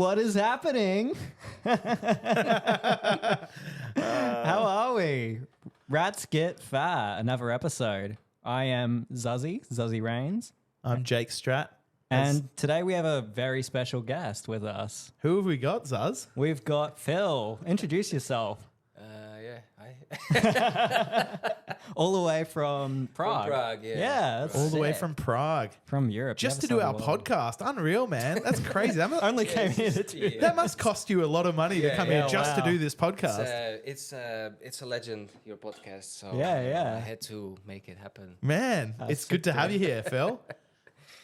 What is happening? How are we? Rats Get Fat, another episode. I am Zuzzy Rains. I'm Jake Straat. And today we have a very special guest with us. Who have we got, Zuz? We've got Phil. Introduce yourself. All the way from Prague. From Prague, yeah. Yeah. That's All the way sick. from Prague. From Europe. Just the to other do our side of the world. podcast. Unreal, man. That's crazy. Only came here to do That must cost you a lot of money to come here just to do this podcast. It's a legend, your podcast. So Yeah. I had to make it happen. Man, it's good to have you here, Phil.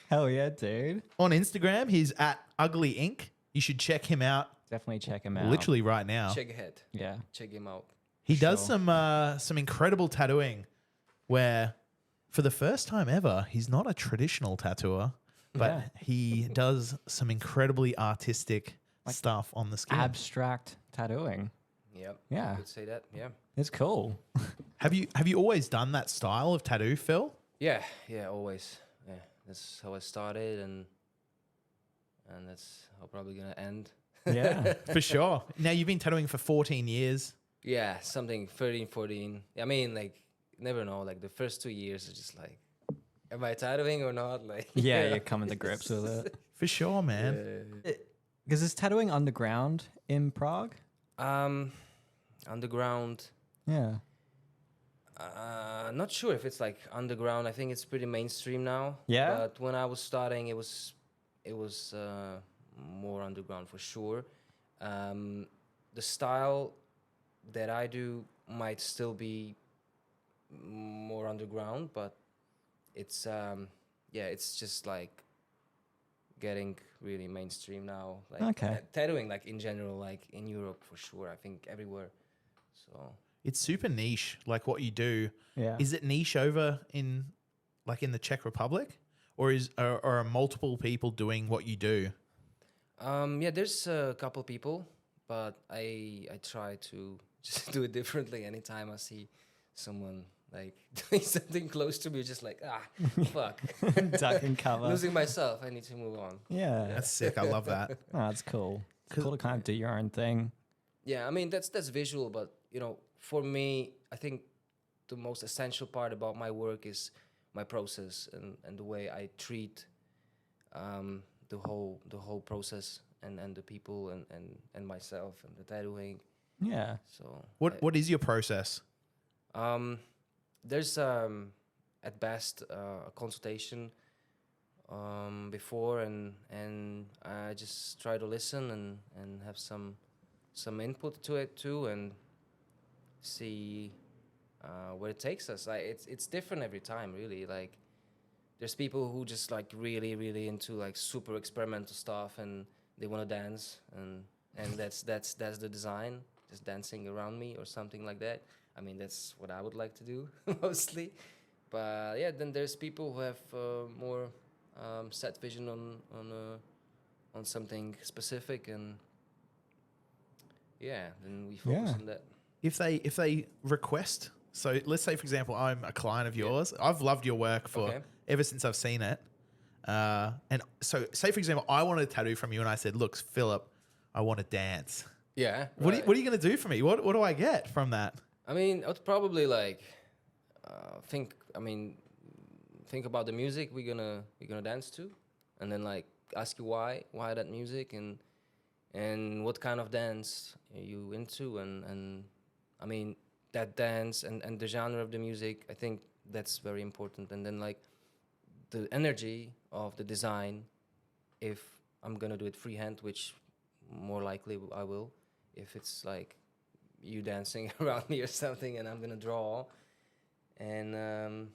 Hell yeah, dude. On Instagram, he's at Uglyink. You should check him out Definitely check him out. literally right now. Check ahead. Yeah. Check him out. He does some incredible tattooing where for the first time ever, he's not a traditional tattooer, but he does some incredibly artistic stuff on the skin. Abstract tattooing. Yep. Yeah. I would say that. Yeah. It's cool. Have you always done that style of tattoo, Phil? Yeah. Always. Yeah. That's how I started, and that's how probably gonna end. Yeah. For sure. Now you've been tattooing for 14 years. Yeah, something 13, 14. I mean, like, never know. Like, the first 2 years is just like, am I tattooing or not? Like, Yeah, you're coming to grips with it. For sure, man. Because is tattooing underground in Prague? Underground. Yeah. Not sure if it's like underground. I think it's pretty mainstream now. Yeah? But when I was starting, it was more underground for sure. The style that I do might still be more underground, but it's it's just like getting really mainstream now. Like Okay. Tattooing, like in general, like in Europe for sure. I think everywhere. So. It's super niche, like what you do. Yeah. Is it niche over in the Czech Republic, or are multiple people doing what you do? Yeah, there's a couple people, but I try to just do it differently. Anytime I see someone like doing something close to me, just like fuck, Duck and cover. losing myself. I need to move on. Yeah. That's sick. I love that. Oh, that's cool. It's cool to kind of do your own thing. Yeah, I mean that's visual, but for me, I think the most essential part about my work is my process and the way I treat the whole process and the people and myself and the tattooing. Yeah. So What is your process? There's at best a consultation before, and I just try to listen and have some input to it too, and see where it takes us. Like it's different every time, really. Like there's people who just like really into like super experimental stuff, and they want to dance, and that's the design, just dancing around me or something like that. I mean, that's what I would like to do mostly. But yeah, then there's people who have more set vision on something specific, and yeah, then we focus on that. If they request, so let's say for example, I'm a client of yours. I've loved your work ever since I've seen it. And so say for example, I wanted a tattoo from you, and I said, "Look, Philip, I want to dance." Yeah. What are you going to do for me? What do I get from that? I mean, I would probably like think about the music we're gonna dance to, and then like ask you why that music, and what kind of dance are you into, and I mean that dance and the genre of the music. I think that's very important, and then like the energy of the design. If I'm gonna do it freehand, which more likely I will, if it's like you dancing around me or something, and I'm gonna draw, and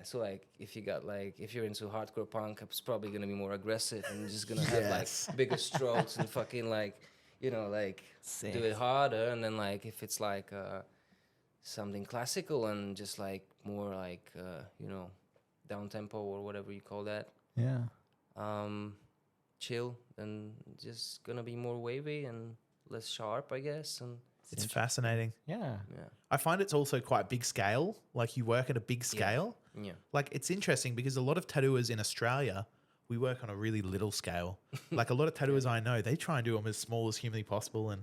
so like if you're into hardcore punk, it's probably gonna be more aggressive and just gonna have like bigger strokes and fucking like Sick. do it harder, and then like if it's like something classical and just like more like down tempo or whatever you call that, Yeah. chill, then just gonna be more wavy and less sharp, I guess, and. It's fascinating. Yeah. I find it's also quite big scale. Like you work at a big scale. Yeah. Like it's interesting because a lot of tattooers in Australia we work on a really little scale. Like a lot of tattooers I know, they try and do them as small as humanly possible.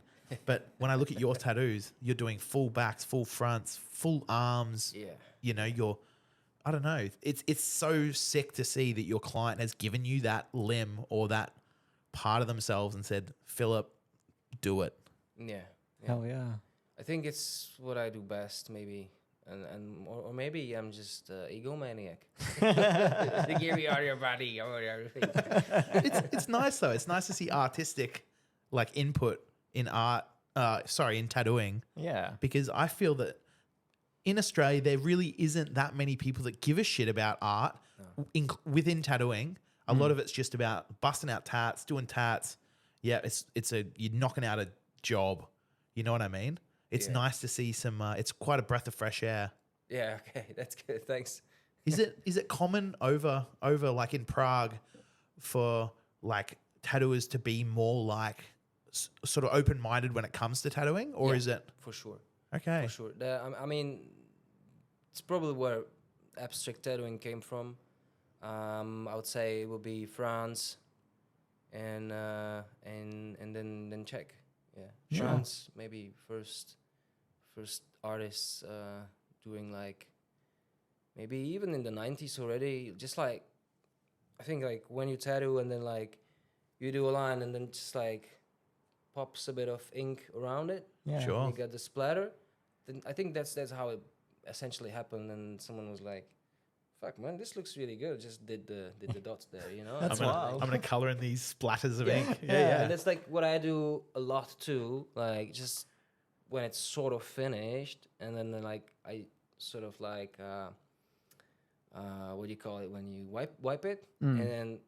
But when I look at your tattoos, you're doing full backs, full fronts, full arms. Yeah. You know, I don't know. It's so sick to see that your client has given you that limb or that part of themselves and said, Philip, do it. Yeah. Hell yeah. I think it's what I do best, maybe. Or maybe I'm just egomaniac. Give me all your body, all everything. It's nice though. It's nice to see artistic like input in art. In tattooing. Yeah. Because I feel that in Australia there really isn't that many people that give a shit about art within tattooing. A lot of it's just about busting out tats, doing tats. Yeah, you're knocking out a job. You know what I mean? It's nice to see some. It's quite a breath of fresh air. Yeah. Okay, that's good. Thanks. Is it common over like in Prague for like tattooers to be more like sort of open minded when it comes to tattooing, or is it for sure? Okay, For sure. I mean, it's probably where abstract tattooing came from. I would say it would be France, and then Czech. Yeah, Sure. France maybe first artists doing like maybe even in the 90s already. Just like I think like when you tattoo and then like you do a line and then just like pops a bit of ink around it. Yeah. Sure. You get the splatter. Then I think that's how it essentially happened. And someone was like, "Fuck, man, this looks really good." Just did the dots there, you know. That's I'm wild. gonna color in these splatters of Yeah. ink. Yeah. And that's like what I do a lot too. Like just when it's sort of finished, and then like I sort of like what do you call it when you wipe it, and then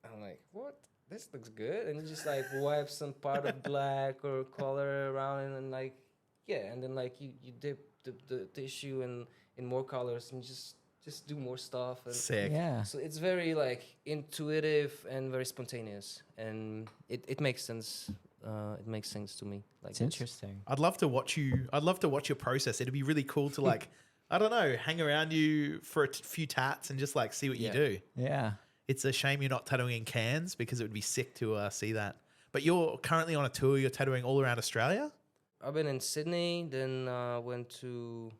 I'm like, what? This looks good, and you just like wipe some part of black or color around it, and like and then like you dip the tissue in more colors and just do more stuff. And Sick. Yeah. so it's very like intuitive and very spontaneous, and it makes sense. It makes sense to me. Like It's interesting. I'd love to watch you. I'd love to watch your process. It'd be really cool to like, I don't know, hang around you for a few tats and just like see what you Yeah. do. Yeah. It's a shame you're not tattooing in Cairns because it would be sick to see that. But you're currently on a tour. You're tattooing all around Australia. I've been in Sydney, then went to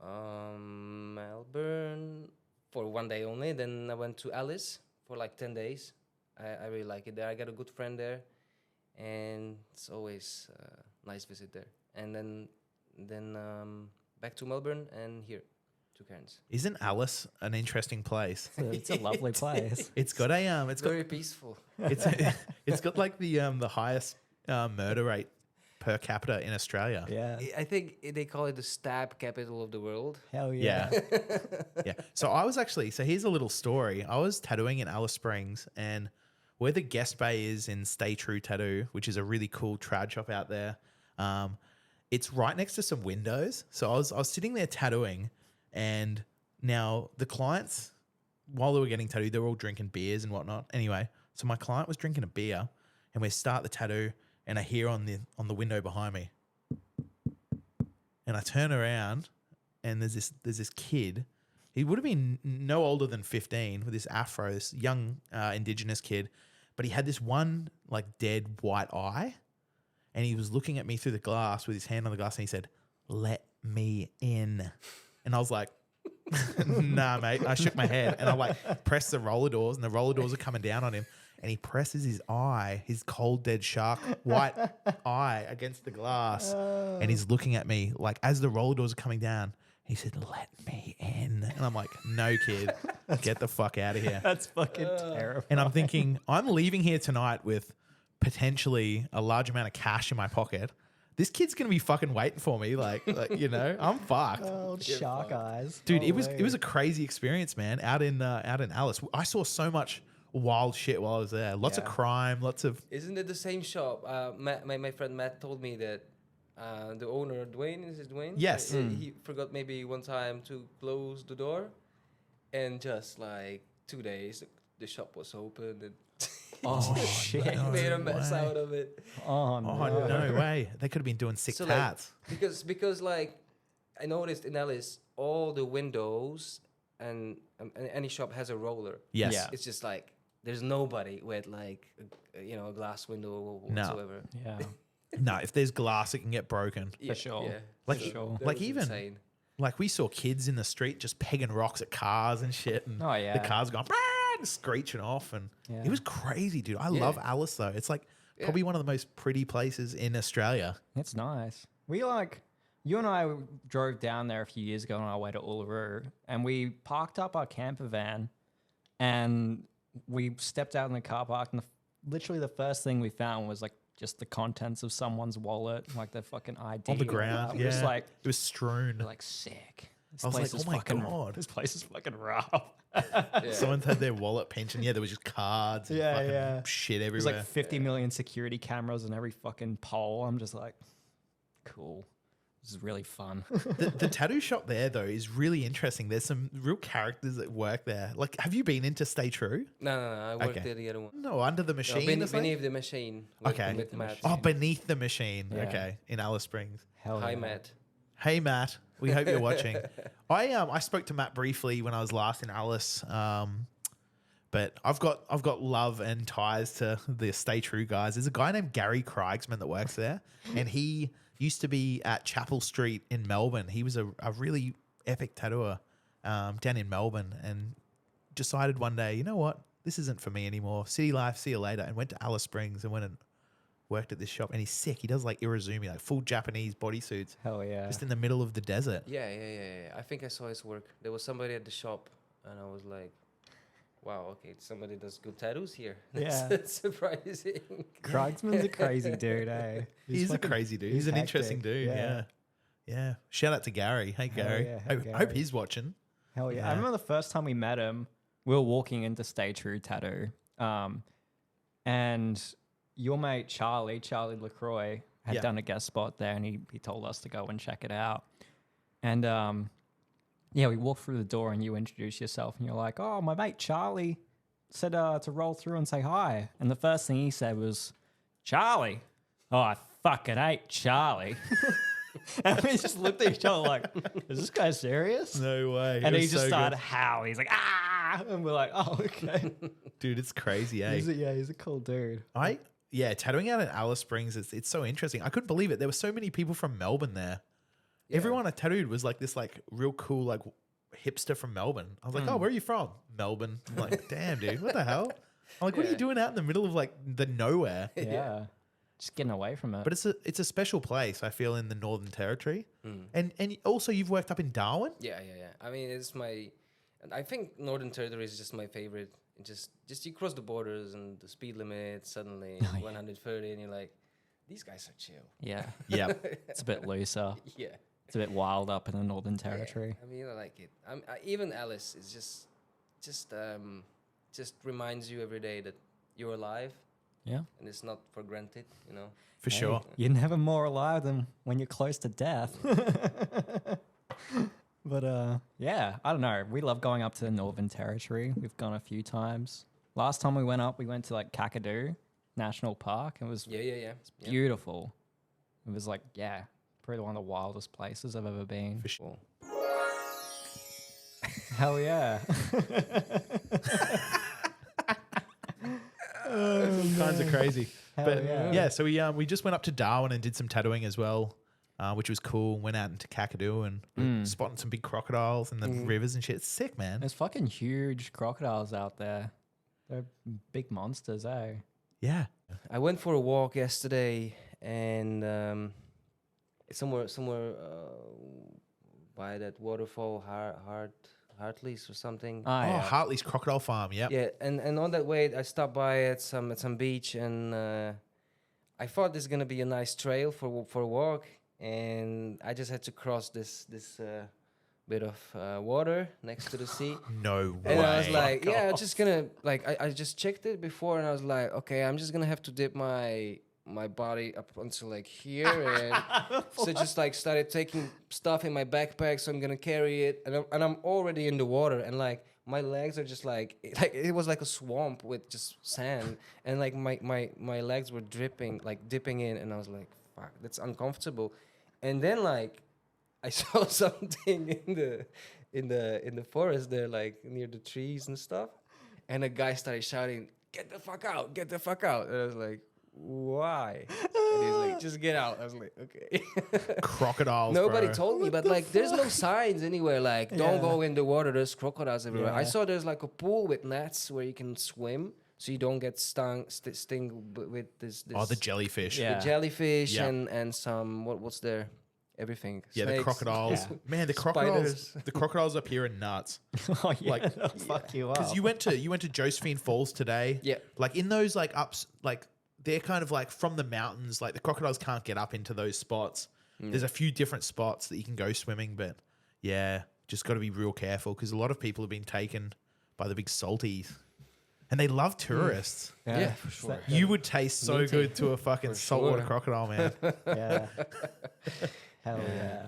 Melbourne for 1 day only. Then I went to Alice for like 10 days. I really like it there. I got a good friend there, and it's always a nice visit there. And then back to Melbourne and here to Cairns. Isn't Alice an interesting place? It's a lovely place. It's got a It's very peaceful. it's got like the highest murder rate per capita in Australia. Yeah. I think they call it the stab capital of the world. Hell yeah. Yeah. Yeah. So here's a little story. I was tattooing in Alice Springs, and where the guest bay is in Stay True Tattoo, which is a really cool trad shop out there. It's right next to some windows. So I was sitting there tattooing, and now the clients, while they were getting tattooed, they were all drinking beers and whatnot. Anyway, so my client was drinking a beer, and we start the tattoo, and I hear on the window behind me, and I turn around, and there's this kid. He would have been no older than 15 with this afro, this young Indigenous kid, but he had this one like dead white eye, and he was looking at me through the glass with his hand on the glass, and he said, "Let me in," and I was like, "Nah, mate." I shook my head, and I like pressed the roller doors, and the roller doors are coming down on him. And he presses his eye, his cold, dead shark white eye against the glass. And he's looking at me like as the roller doors are coming down. He said, "Let me in." And I'm like, "No, kid, get the fuck out of here." That's fucking terrible. And I'm thinking, I'm leaving here tonight with potentially a large amount of cash in my pocket. This kid's going to be fucking waiting for me. Like, you know, I'm fucked. Old shark eyes. Dude, it Holy. was a crazy experience, man. Out in Alice, I saw so much wild shit while I was there. Lots of Yeah. crime, lots of. Isn't it the same shop? My friend Matt told me that the owner, Dwayne, is it Dwayne? Yes. He forgot maybe one time to close the door, and just like 2 days, the shop was open and Oh, shit. no made a mess way. out of it. Oh, no. Oh no way! They could have been doing sick So, like, tats. because like I noticed in Alice, all the windows any shop has a roller. Yes. Yeah. It's just like there's nobody with like a glass window or whatsoever. Yeah. No, if there's glass, it can get broken. Yeah, sure. Yeah, Like- For sure. that like was even- insane. Like we saw kids in the street just pegging rocks at cars and shit, and Oh, yeah. the cars going screeching off, and Yeah. it was crazy, dude. I Yeah. love Alice though. It's like probably one of the most pretty places in Australia. It's nice. You and I drove down there a few years ago on our way to Uluru, and we parked up our camper van, and we stepped out in the car park, and literally the first thing we found was like just the contents of someone's wallet, like their fucking ID On the or ground, whatever. It was yeah. like, It was strewn. we're like sick. This I was place like, is oh my fucking, God. This place is fucking rough. Yeah. Someone had their wallet pinched, and there was just cards and Yeah, fucking yeah. shit There's everywhere. like 50 million security cameras on every fucking pole. I'm just like, cool. This is really fun. The tattoo shop there though is really interesting. There's some real characters that work there. Like, have you been into Stay True? No. I worked Okay. at the other one. No, Under the No, Machine. or something? beneath the machine. With, Okay. With Matt. Oh, Beneath the Machine. Yeah. Okay, in Alice Springs. Hell Hi, yeah. Matt. Hey Matt, we hope you're watching. I spoke to Matt briefly when I was last in Alice, but I've got love and ties to the Stay True guys. There's a guy named Gary Krigsman that works there, and he used to be at Chapel Street in Melbourne. He was a really epic tattooer down in Melbourne, and decided one day, you know what, this isn't for me anymore. City life, see you later, and went to Alice Springs and went and worked at this shop. And he's sick. He does like Irizumi, like full Japanese bodysuits, Hell yeah. just in the middle of the desert. Yeah. I think I saw his work. There was somebody at the shop, and I was like, wow, okay, somebody does good tattoos here. Yeah. That's surprising. Krigsman's a crazy dude, eh? He's a fucking- crazy dude. He's an interesting hectic. dude. Yeah. Yeah. Shout out to Gary. Hey, Hell Gary. yeah, I hey, hope Gary. he's watching. Hell yeah. Yeah. I remember the first time we met him, we were walking into Stay True Tattoo. And your mate Charlie LaCroix, had Yeah. done a guest spot there, and he told us to go and check it out. And yeah, we walked through the door, and you introduced yourself, and you're like, oh, my mate Charlie said to roll through and say hi. And the first thing he said was, Charlie? Oh, I fucking hate Charlie. And we just looked at each other like, is this guy serious? No way. And It he was just so started howling. He's like, ah! And we're like, oh, okay. good. Dude, it's crazy, eh? He's a cool dude. Tattooing out in Alice Springs, it's so interesting. I couldn't believe it. There were so many people from Melbourne there. Yeah. Everyone I tattooed was like this like real cool like hipster from Melbourne. I was like, oh, where are you from? Melbourne. I'm like, damn, dude, what the hell? I'm like, what are you Yeah. doing out in the middle of like the nowhere? Yeah. Just getting away from it. But it's a special place, I feel, in the Northern Territory. Mm. And also you've worked up in Darwin? Yeah. I mean, I think Northern Territory is just my favorite. Just you cross the borders and the speed limit suddenly 130, and you're like, these guys are chill. yeah. Yeah. It's a bit looser. Yeah. It's a bit wild up in the Northern Territory. I mean, I like it. Even Alice is just reminds you every day that you're alive, Yeah. and it's not for granted, you know. For Hey, sure. You're never more alive than when you're close to death. But yeah, I don't know. We love going up to the Northern Territory. We've gone a few times. Last time we went up, we went to like Kakadu National Park. It was Yeah. beautiful. It was like, yeah, probably one of the wildest places I've ever been. For sure. Hell yeah. Kinds of crazy. Hell But yeah. so we just went up to Darwin and did some tattooing as well, which was cool. Went out into Kakadu and we're spotting some big crocodiles and the rivers and shit. It's sick, man. There's fucking huge crocodiles out there. They're big monsters, eh? Yeah. I went for a walk yesterday, and somewhere by that waterfall, Hartley's or something. Oh, Oh, yeah. Hartley's Crocodile Farm. Yep. Yeah, and on that way, I stopped by at some beach, and I thought this is gonna be a nice trail for a walk, and I just had to cross this bit of water next to the sea. No way. And I was like, Fuck yeah, I'm off. just gonna I just checked it before, and I was like, okay, I'm just gonna have to dip my body up until like here, and so just like started taking stuff in my backpack, so I'm gonna carry it, and I'm already in the water, and like my legs are just like it was like a swamp with just sand, and like my legs were dripping, like dipping in, and I was like, fuck, that's uncomfortable, and then like I saw something in the forest there, like near the trees and stuff. And a guy started shouting, "Get the fuck out! Get the fuck out!" And I was like, "Why?" And he's like, "Just get out." I was like, "Okay." Crocodiles. Nobody bro. told me, but like, there's no signs anywhere. Like, don't Yeah. go in the water. There's crocodiles everywhere. I Yeah. saw there's like a pool with nets where you can swim, so you don't get sting with this. Oh, the jellyfish. Yeah. The jellyfish Yeah. and some what's there? Everything. Yeah, the Snakes. crocodiles. Yeah. Man, the crocodiles. Spiders. The crocodiles up here are nuts. Oh yeah, Like- they'll fuck you up. Because you went to Josephine Falls today. Yeah. Like in those like ups, like they're kind of like from the mountains. Like the crocodiles can't get up into those spots. There's a few different spots that you can go swimming, but yeah, just got to be real careful because a lot of people have been taken by the big salties, and they love tourists. Yeah, for sure. You would taste so Me too. good to a fucking For saltwater sure. crocodile, man. Yeah. Hell yeah.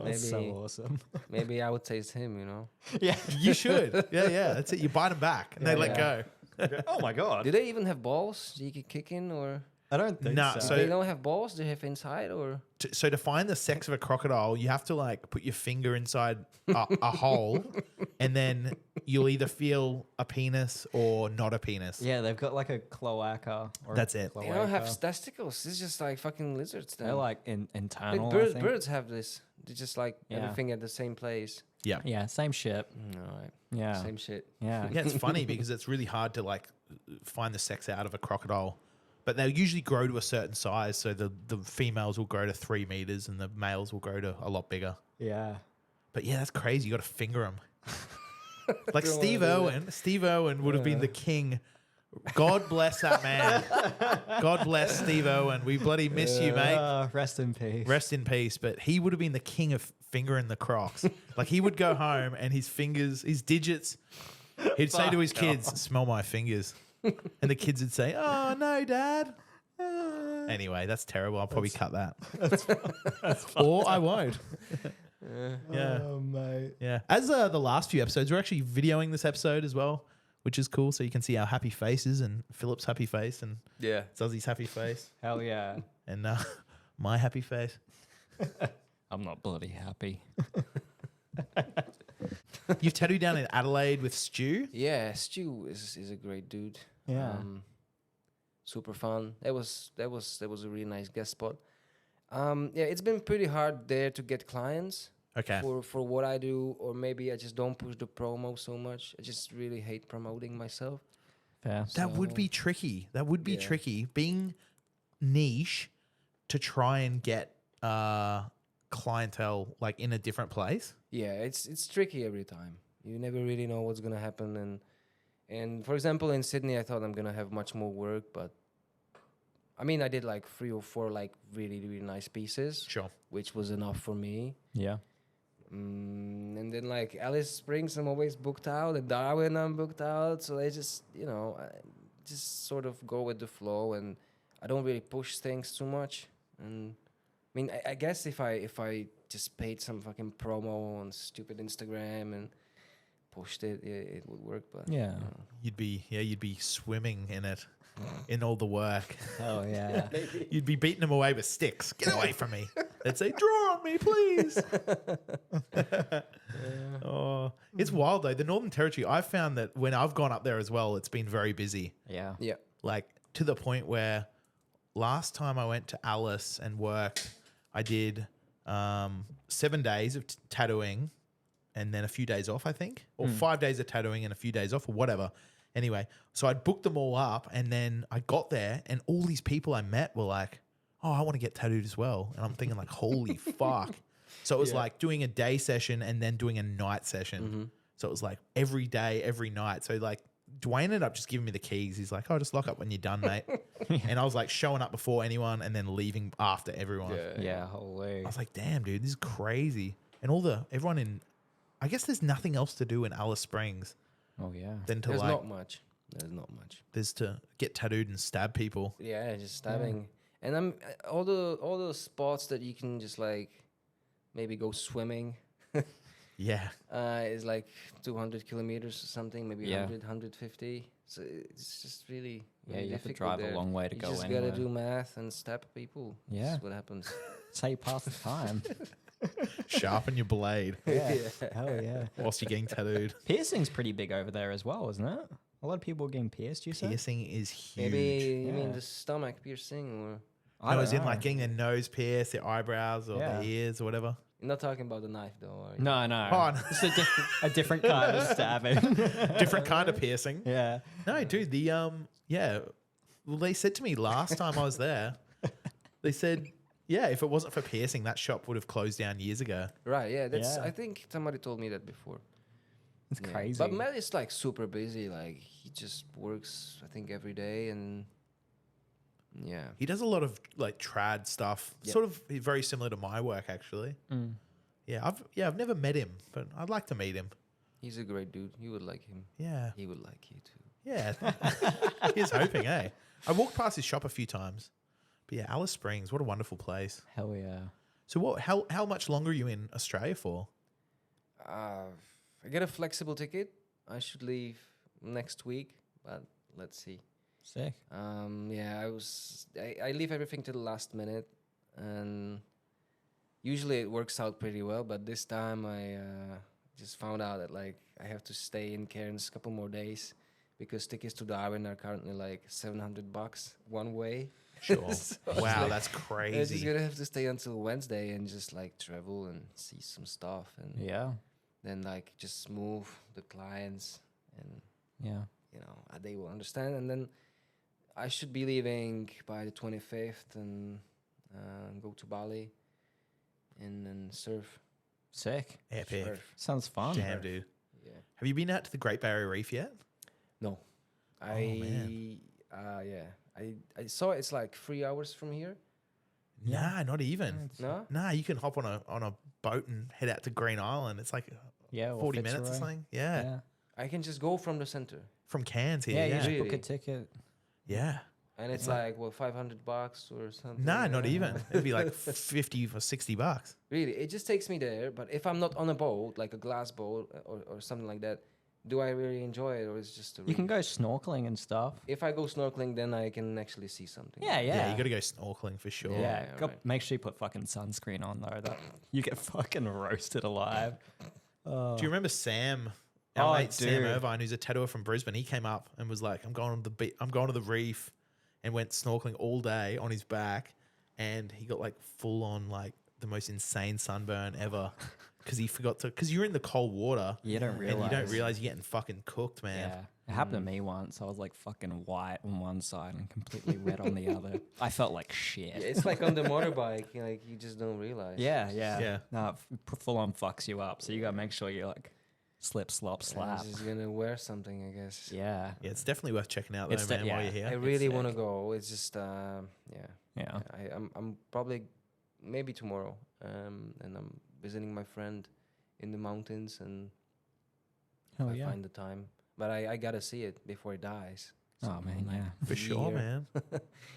Maybe, So awesome. maybe I would taste him. You know. Yeah. You should. Yeah. That's it. You bite them back and they Yeah, let yeah. go. Oh my god. Do they even have balls you could kick in, or I don't think Nah, so. so- they don't have balls? They have inside, or So to find the sex of a crocodile, you have to like put your finger inside a hole, and then you'll either feel a penis or not a penis. Yeah, they've got like a cloaca. Or That's it. they don't have cloaca. testicles. It's just like fucking lizards. Then. They're like internal. Like I birds, think. birds have this. They just like Yeah. everything at the same place. Yeah. Yeah, same shit. All right. Yeah. Same shit. Yeah. Yeah, it's funny because it's really hard to like find the sex out of a crocodile. But they'll usually grow to a certain size. So the females will grow to 3 meters and the males will grow to a lot bigger. Yeah. But yeah, that's crazy. You got to finger them. Like Don't Steve wanna do Irwin. Steve Irwin would have been the king. God bless that man. God bless Steve Irwin. We bloody miss you, mate. Rest in peace. Rest in peace. But he would have been the king of fingering the crocs. Like he would go home and his fingers, his digits, he'd say to his kids, "Smell my fingers." And the kids would say, "Oh, no, Dad." Anyway, that's terrible. I'll probably cut that. Or I won't. Yeah. Oh, mate. Yeah. As the last few episodes, we're actually videoing this episode as well, which is cool. So you can see our happy faces and Philip's happy face and Yeah. Zuzzy's happy face Hell yeah. and my happy face. I'm not bloody happy. You've tattooed down in Adelaide with Stu. Yeah. Stu is a great dude. Yeah. Super fun. That was a really nice guest spot. Yeah, it's been pretty hard there to get clients Okay. for what I do, or maybe I just don't push the promo so much. I just really hate promoting myself. Fair. That would be tricky. That would be Yeah. tricky. Being niche to try and get clientele like in a different place. Yeah, it's tricky every time. You never really know what's gonna happen, and for example in Sydney, I thought I'm gonna have much more work, but I mean I did like 3 or 4 like really nice pieces, Sure. which was enough for me. Yeah. And then like Alice Springs, I'm always booked out, and Darwin, I'm booked out. So I just I just sort of go with the flow, and I don't really push things too much. And I mean, I guess if I just paid some fucking promo on stupid Instagram and pushed it, it would work. But Yeah. You'd be swimming in it, in all the work. Hell yeah. You'd be beating them away with sticks. Get away from me. They'd say, "Draw on me, please." Oh, it's wild though. The Northern Territory, I've found that when I've gone up there as well, it's been very busy. Yeah. yeah, Like to the point where last time I went to Alice and worked, I did 7 days of tattooing and then a few days off, I think, or 5 days of tattooing and a few days off or whatever. Anyway, so I'd booked them all up and then I got there and all these people I met were like, "Oh, I want to get tattooed as well." And I'm thinking like, holy fuck. So it was like doing a day session and then doing a night session. So it was like every day, every night. So like Dwayne ended up just giving me the keys. He's like, "Oh, just lock up when you're done, mate." And I was like showing up before anyone and then leaving after everyone. Yeah. Holy. I was like, "Damn, dude, this is crazy." And everyone in, I guess there's nothing else to do in Alice Springs Oh yeah. than to there's like, not much. There's not much. there's to get tattooed and stab people. Yeah, just stabbing. And I'm all those spots that you can just like maybe go swimming. Yeah. Is like 200 kilometers or something, maybe Yeah. 100, 150. So it's just really, Yeah, really you have to difficult drive there. a long way to You go just anywhere. gotta do math and stab people. Yeah. That's what happens. That's how you pass the time. Sharpen your blade Yeah. Hell yeah. whilst you're getting tattooed. Piercing's pretty big over there as well, isn't it? A lot of people are getting pierced, you say? Piercing is huge. Maybe you mean Yeah. the stomach piercing, or I No, don't as in know. like getting their nose pierced, their eyebrows, or Yeah. their ears, or whatever. you're not talking about the knife though, are you? No, no. Oh, no. It's a different kind of stabbing. Different kind of piercing. Yeah. No, dude, the yeah. Well, they said to me last time I was there, they said, yeah, if it wasn't for piercing, that shop would have closed down years ago. Right, yeah, that's. Yeah. I think somebody told me that before. It's Yeah. crazy. But Matt is like super busy. Like he just works, I think, every day, and yeah, He does a lot of like trad stuff, Yep. sort of very similar to my work actually. Mm. Yeah, I've never met him, but I'd like to meet him. he's a great dude. You would like him. Yeah, He would like you too. yeah. He's hoping, eh? I walked past his shop a few times, but yeah, Alice Springs, what a wonderful place. Hell yeah. So what? How much longer are you in Australia for? I get a flexible ticket. I should leave next week, but let's see. Sick. Yeah, I leave everything to the last minute, and usually it works out pretty well. But this time I just found out that like I have to stay in Cairns a couple more days because tickets to Darwin are currently like $700 one way. Sure. So it's Wow, like- that's I'm just crazy. gonna have to stay until Wednesday and just like travel and see some stuff, and Yeah. then like just move the clients, and Yeah. you know they will understand. And then I should be leaving by the 25th and go to Bali and then surf. Sick. Epic. Surf. Sounds fun. Damn, dude. Yeah. Have you been out to the Great Barrier Reef yet? No. man. Yeah. I saw it's like 3 hours from here. Nah, not even. No? Nah, you can hop on a boat and head out to Green Island. It's like Yeah. or 40 minutes or Fitzroy. something. Yeah. Yeah. I can just go from the center. From Cairns here. Yeah, Yeah. you just Yeah. book a Really? ticket. And it's like, what, $500 or something? Nah, not Yeah. even. It'd be like 50 or $60. Really, it just takes me there. But if I'm not on a boat, like a glass boat or something like that, do I really enjoy it, or is it just a You can reef? go snorkeling and stuff. If I go snorkeling, then I can actually see something. Yeah, yeah. You got to go snorkeling for sure. Yeah, Yeah, right. make sure you put fucking sunscreen on though. That you get fucking roasted alive. Do you remember Sam? Oh, Our I mate Sam do. Irvine, who's a tattooer from Brisbane. He came up and was like, I'm going to the reef, and went snorkeling all day on his back, and he got like full on like the most insane sunburn ever because he forgot to, because you're in the cold water You don't and realize. you don't realize you're getting fucking cooked, man. Yeah, it happened to me once. I was like fucking white on one side and completely red on the other. I felt like shit. Yeah, it's like on the motorbike, like you just don't realize. Yeah, yeah, Yeah. No, full on fucks you up. So you gotta make sure you like slip, slop, I'm slap. just gonna wear something, I guess. Yeah, Yeah, it's definitely worth checking out though, It's man, de- while yeah. you're I here. really sick. want to go. It's just, yeah. I'm probably maybe tomorrow, and I'm visiting my friend in the mountains, and Oh I yeah. find the time. But I gotta see it before it dies. Oh man, like, yeah. For sure, year. man.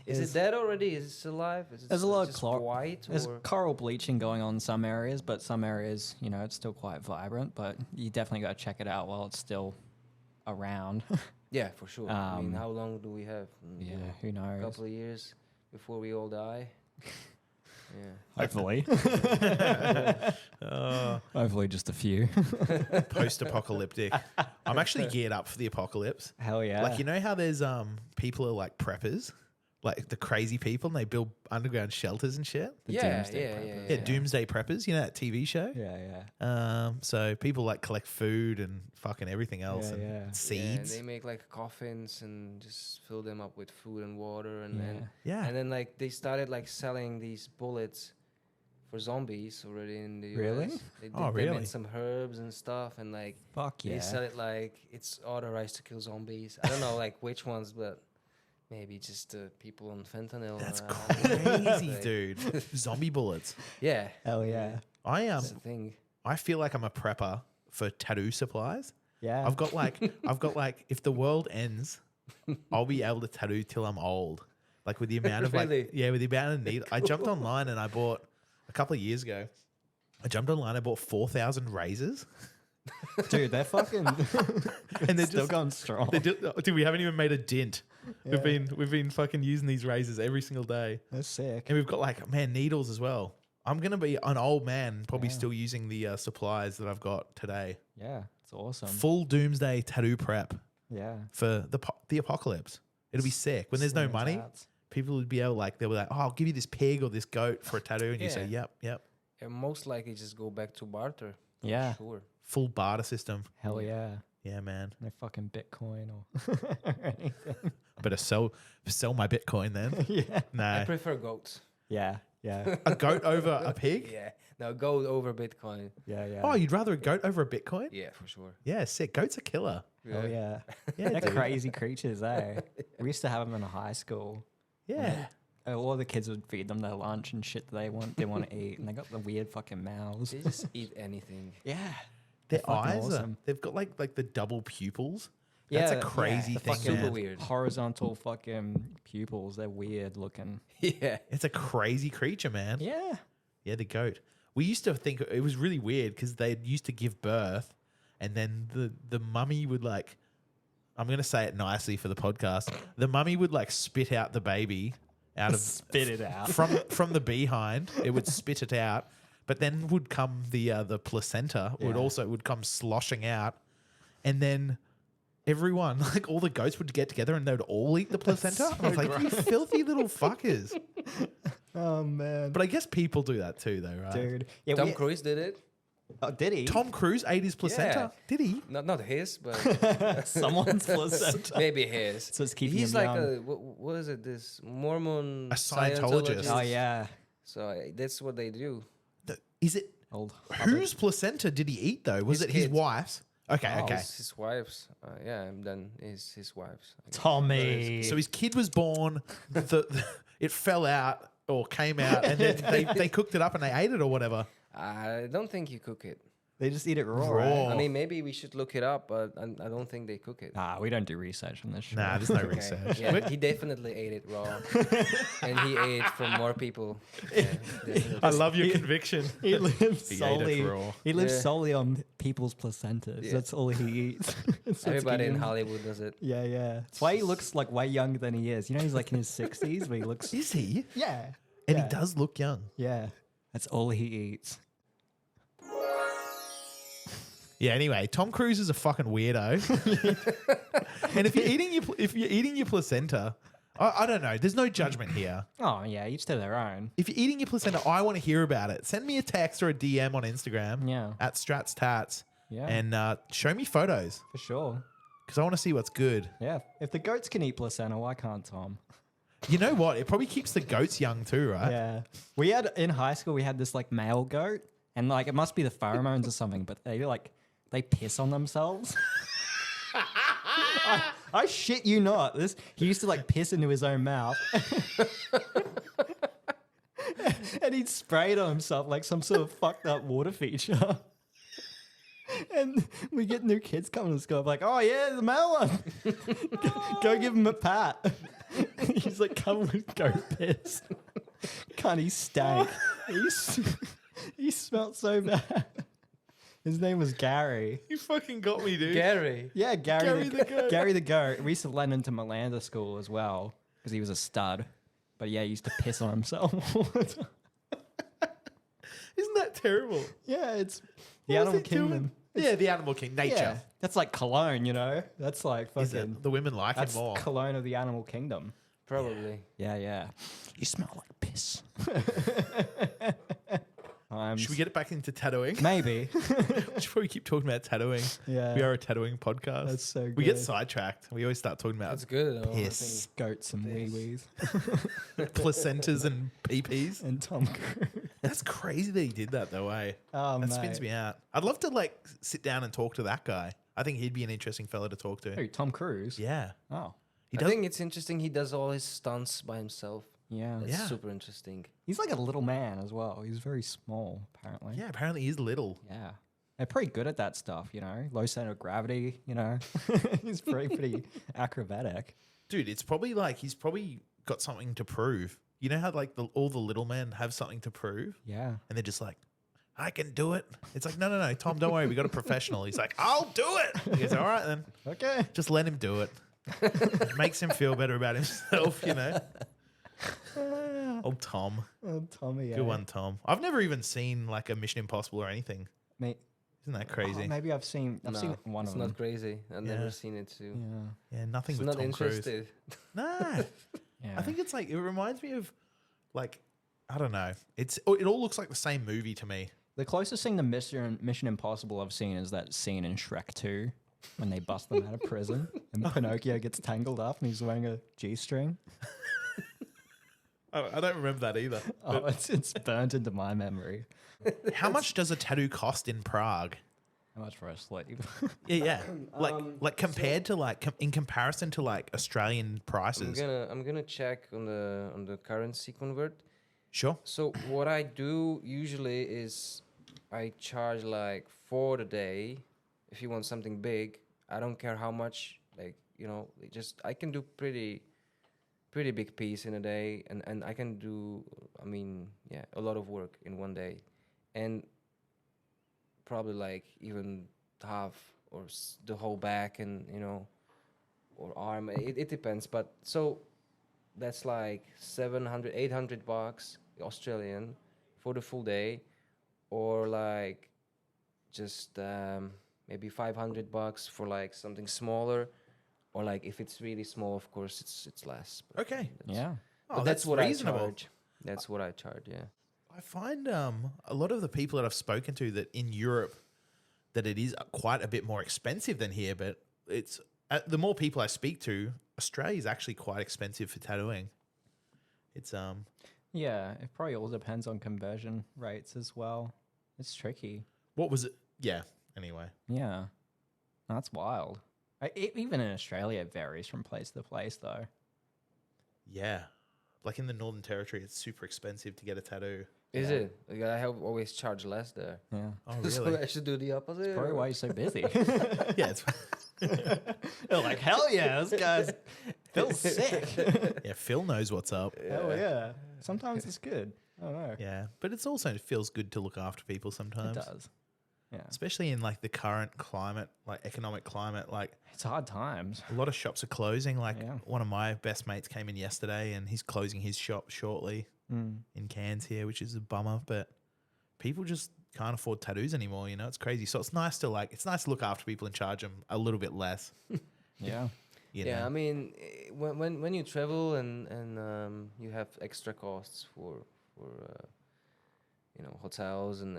Is There's- it dead already? Is it still alive? Is it There's a lot of just chlor- white There's or coral bleaching going on in some areas, but some areas, you know, it's still quite vibrant. But you definitely got to check it out while it's still around. yeah, for sure. I mean, Um, how long do we have? yeah, who a knows? couple of years before we all die. Yeah. Hopefully, Oh, hopefully just a few. post-apocalyptic. I'm actually geared up for the apocalypse. Hell yeah! Like, you know how there's people are like preppers, like the crazy people, and they build underground shelters and shit. The Yeah, doomsday yeah, preppers. yeah, Yeah, Doomsday Preppers. You know that TV show? Yeah, yeah. So people like collect food and fucking everything else Yeah, and yeah. seeds. Yeah, they make like coffins and just fill them up with food and water, and Yeah. then Yeah. and then like they started like selling these bullets for zombies already in the US. Really? They did Oh, them really? in some herbs and stuff, and like Fuck yeah. they sell it like it's authorized to kill zombies. I don't know like which ones, but maybe just people on fentanyl. That's or, I don't know. crazy, Like, dude. Zombie bullets. Yeah, Hell yeah. that's the thing. I feel like I'm a prepper for tattoo supplies. Yeah. I've got like if the world ends, I'll be able to tattoo till I'm old. Like with the amount of Really? with the amount of need. I jumped online and I bought a couple of years ago. I jumped online. I bought 4,000 razors, Dude, they're fucking and they're still just going strong. dude. We haven't even made a dent. We've been fucking using these razors every single day, They're sick. and we've got like needles as well. I'm going to be an old man, probably Yeah. still using the supplies that I've got today. Yeah, it's awesome. Full doomsday tattoo prep Yeah. for the apocalypse. It'll be sick. When there's no Slim money, tats. people would be able they'll be like, oh, I'll give you this pig or this goat for a tattoo. And you say, Yeah. yep. And most likely just go back to barter. for Yeah. Sure. Full barter system. Hell yeah. Yeah, man. No fucking Bitcoin or anything. I better sell my Bitcoin then. Yeah. I No. prefer goats. Yeah. Yeah. A goat over a pig? Yeah. No, goat over Bitcoin. Yeah. Yeah. Oh, you'd rather a goat over a Bitcoin? Yeah, for sure. Yeah, sick. Goat's a killer. Oh yeah. Yeah, They're dude. crazy creatures, eh? We used to have them in high school. Yeah. All the kids would feed them their lunch and shit that they want to eat, and they got the weird fucking mouths. They just eat anything. Yeah. Their fucking eyes awesome. they've got like the double pupils. Yeah, That's a crazy the thing, fucking man. Super weird. Horizontal fucking pupils. They're weird looking. Yeah. It's a crazy creature, man. Yeah. Yeah, the goat. We used to think it was really weird because they used to give birth, and then the mummy would like, I'm gonna say it nicely for the podcast. The mummy would like spit out the baby out of Spit it out. from the behind. It would spit it out, but then would come the placenta would come sloshing out, and then everyone, like all the goats, would get together and they would all eat the placenta. I was like, you filthy little fuckers. Oh man. But I guess people do that too, though, right? Dude. Yeah, Tom Cruise did it. Oh, did he? Tom Cruise ate his placenta. Did he? Not his, but Someone's placenta. maybe his. So it's keeping He's him like young. what is it? This Mormon A Scientologist. Oh yeah. So that's what they do. Is it Old. whose placenta did he eat though? Was His it his kid. wife's? Okay, Oh, okay. His wife's. Yeah, and then his wife's. I guess. Tommy. So his kid was born. It fell out or came out, and then they cooked it up and they ate it or whatever. I don't think you cook it. They just eat it raw. Raw. Right? I mean, maybe we should look it up, but I don't think they cook it. Nah, we don't do research on this shit. Nah, there's no Okay. research. Yeah, he definitely ate it raw, and he ate it from more people. Yeah, definitely. I love your conviction. He lives He ate it solely. raw. He lives Yeah. solely on people's placentas. Yeah. That's all he eats. That's what's Everybody in getting him- Hollywood does it. Yeah, yeah. That's why he looks like way younger than he is. You know, he's like in his 60s, but he looks. Is he? Yeah. And yeah. he does look young. Yeah. That's all he eats. Yeah. Anyway, Tom Cruise is a fucking weirdo. And if you're eating your placenta, I don't know. There's no judgment here. Oh, yeah. Each to their own. If you're eating your placenta, I want to hear about it. Send me a text or a DM on Instagram Yeah. at Straat's Tats Yeah. and show me photos For sure. because I want to see what's good. Yeah. If the goats can eat placenta, why can't Tom? You know what? It probably keeps the goats young too, right? Yeah. We had in high school, we had this like male goat, and like it must be the pheromones or something, but they piss on themselves. I shit you not. He used to like piss into his own mouth. And he'd spray it on himself like some sort of fucked up water feature. And we get new kids coming to school. I'm like, oh yeah, the male one. Go give him a pat. He's like covered with goat piss. Can't he stank? He smelled so bad. His name was Gary. You fucking got me, dude. Gary. Yeah, Gary, Gary the goat. Gary the goat. We used to lend him to Melanda school as well because he was a stud. But yeah, he used to piss on himself. Isn't that terrible? Yeah, it's the What was animal he doing? kingdom. Yeah, the animal king, nature. Yeah, that's like cologne, you know. That's like Is fucking. it? The women like That's it more. cologne of the animal kingdom. Probably. Yeah, yeah. You smell like piss. Should we get it back into tattooing? Maybe. We should probably keep talking about tattooing. Yeah. We are a tattooing podcast. That's so We get good. sidetracked. We always start talking about That's good. Though, I piss, Goats and wee wees placentas, and peepees. and Tom Cruise. That's crazy that he did that, though. Oh, That spins me out. I'd love to like sit down and talk to that guy. I think he'd be an interesting fella to talk to. Who, Tom Cruise? Yeah, Oh, he I does. think it's interesting. He does all his stunts by himself. yeah. That's Yeah. super interesting. He's like a little man as well. He's very small, apparently. Yeah, apparently he's little. Yeah. They're pretty good at that stuff, you know. Low center of gravity, you know. He's pretty acrobatic. Dude, it's probably like he's probably got something to prove. You know how like all the little men have something to prove, Yeah. and they're just like, I can do it. It's like, no, Tom, don't worry, we got a professional. He's like, I'll do it. He goes, all right then, Okay. just let him do it. Makes him feel better about himself, you know. Old Tom. Tommy. Good one, Tom. I've never even seen like a Mission Impossible or anything. Mate, Isn't that crazy? maybe I've seen No, one it's of not them. crazy. I've Yeah. never seen it too. Yeah. Yeah, nothing It's with not Tom Cruise. interested. Nah. Yeah. I think it's like, it reminds me of like, I don't know. It all looks like the same movie to me. The closest thing to Mission Impossible I've seen is that scene in Shrek 2 when they bust them out of prison and Pinocchio gets tangled up and he's wearing a G-string. I don't remember that either. Oh, it's burnt into my memory. How much does a tattoo cost in Prague? How much for a sleeve? Yeah. Like compared to like, in comparison to like Australian prices. I'm gonna check on the currency convert. Sure. So what I do usually is I charge like for the day. If you want something big, I don't care how much. Like I can do pretty big piece in a day, and I can do a lot of work in one day, and probably like even half or the whole back and or arm. It depends, but so that's like 700 800 bucks Australian for the full day, or like just maybe 500 bucks for like something smaller, or like if it's really small, of course it's less. But Okay. Yeah. but Oh, that's what reasonable. I charge. That's what I charge. Yeah. I find a lot of the people that I've spoken to that in Europe that it is quite a bit more expensive than here, but it's the more people I speak to, Australia is actually quite expensive for tattooing. It's Yeah, it probably all depends on conversion rates as well. It's tricky. what was it? Yeah. Anyway, Yeah. That's wild. Even in Australia, it varies from place to place, though. yeah, like in the Northern Territory, it's super expensive to get a tattoo. Is it? Like, I have always charge less there. Yeah. Oh, So really? I should do the opposite. Probably why you're so busy. Yeah, it's, They're like, hell yeah, this guy's Phil's sick. yeah. Phil knows what's up. Hell yeah. Sometimes it's good. I don't know. Yeah, but it's also it feels good to look after people It sometimes, does. Yeah. especially in like the current climate, like economic climate. Like It's hard times. a lot of shops are closing. Like Yeah. one of my best mates came in yesterday, and he's closing his shop shortly in Cairns here, which is a bummer. But people just can't afford tattoos anymore. It's crazy. So it's nice to look after people and charge them a little bit less. Yeah. You Yeah, know? I mean, when you travel and you have extra costs for hotels and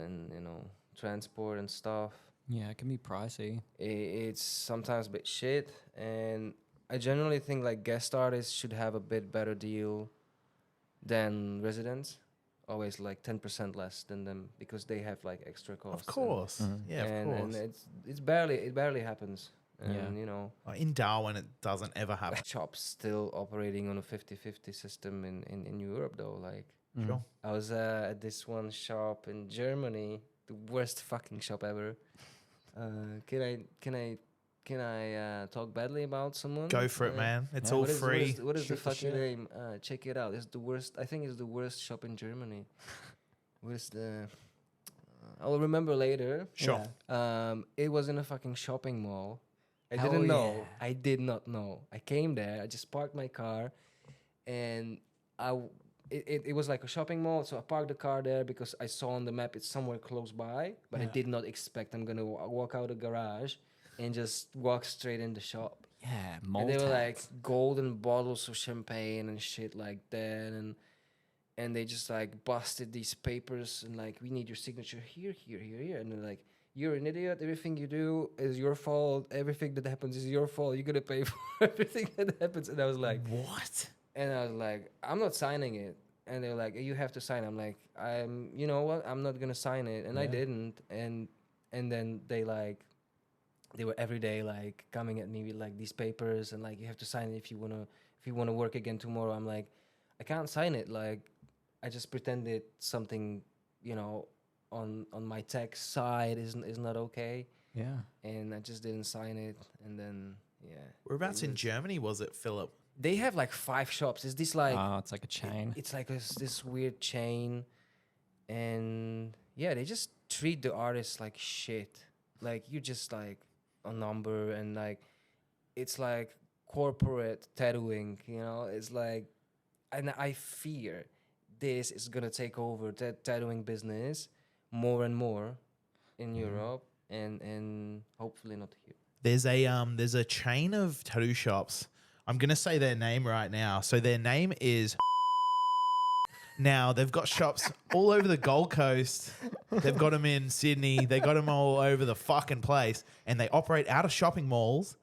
transport and stuff, Yeah, it can be pricey. it's sometimes a bit shit. And I generally think like guest artists should have a bit better deal than residents. Always like 10% less than them because they have like extra costs. Of course. Yeah, of And course. it barely happens. And Yeah. In Darwin, it doesn't ever happen. shops still operating on a 50-50 system in Europe though. Like Sure. I was at this one shop in Germany, the worst fucking shop ever. Can I talk badly about someone? Go for it, man. It's Yeah. all What is- free. What is the Shoot the fucking shit. name? Check it out. It's the worst. I think it's the worst shop in Germany. What is the? I'll remember later. Sure. Yeah. It was in a fucking shopping mall. I Hell didn't know. yeah. I did not know. I came there. I just parked my car, and it was like a shopping mall. So I parked the car there because I saw on the map it's somewhere close by. But I Yeah. did not expect I'm gonna walk out the garage and just walk straight in the shop. Yeah, And they were like Maltex. golden bottles of champagne and shit like that, and they just like busted these papers and like, we need your signature here, and they're like, you're an idiot. Everything you do is your fault. Everything that happens is your fault. You're gonna pay for everything that happens. And I was like, What? and I was like, I'm not signing it. And they were like, you have to sign. I'm like, you know what? I'm not gonna sign it, and I Yeah. didn't. And then they were every day like coming at me with like these papers and like, you have to sign it if you wanna work again tomorrow. I'm like, I can't sign it. Like, I just pretended something, on my tax side is not okay, Yeah. and I just didn't sign it. And then Whereabouts it in was- Germany was it, Philip? They have like 5 shops. It's this like Oh, it's like a chain. it's like this weird chain, and yeah, they just treat the artists like shit. Like, you just like a number, and like it's like corporate tattooing. It's like, and I fear this is gonna take over the tattooing business more and more in Europe, and hopefully not here. There's a chain of tattoo shops. I'm gonna say their name right now. So their name is. Now they've got shops all over the Gold Coast. They've got them in Sydney. They got them all over the fucking place, and they operate out of shopping malls.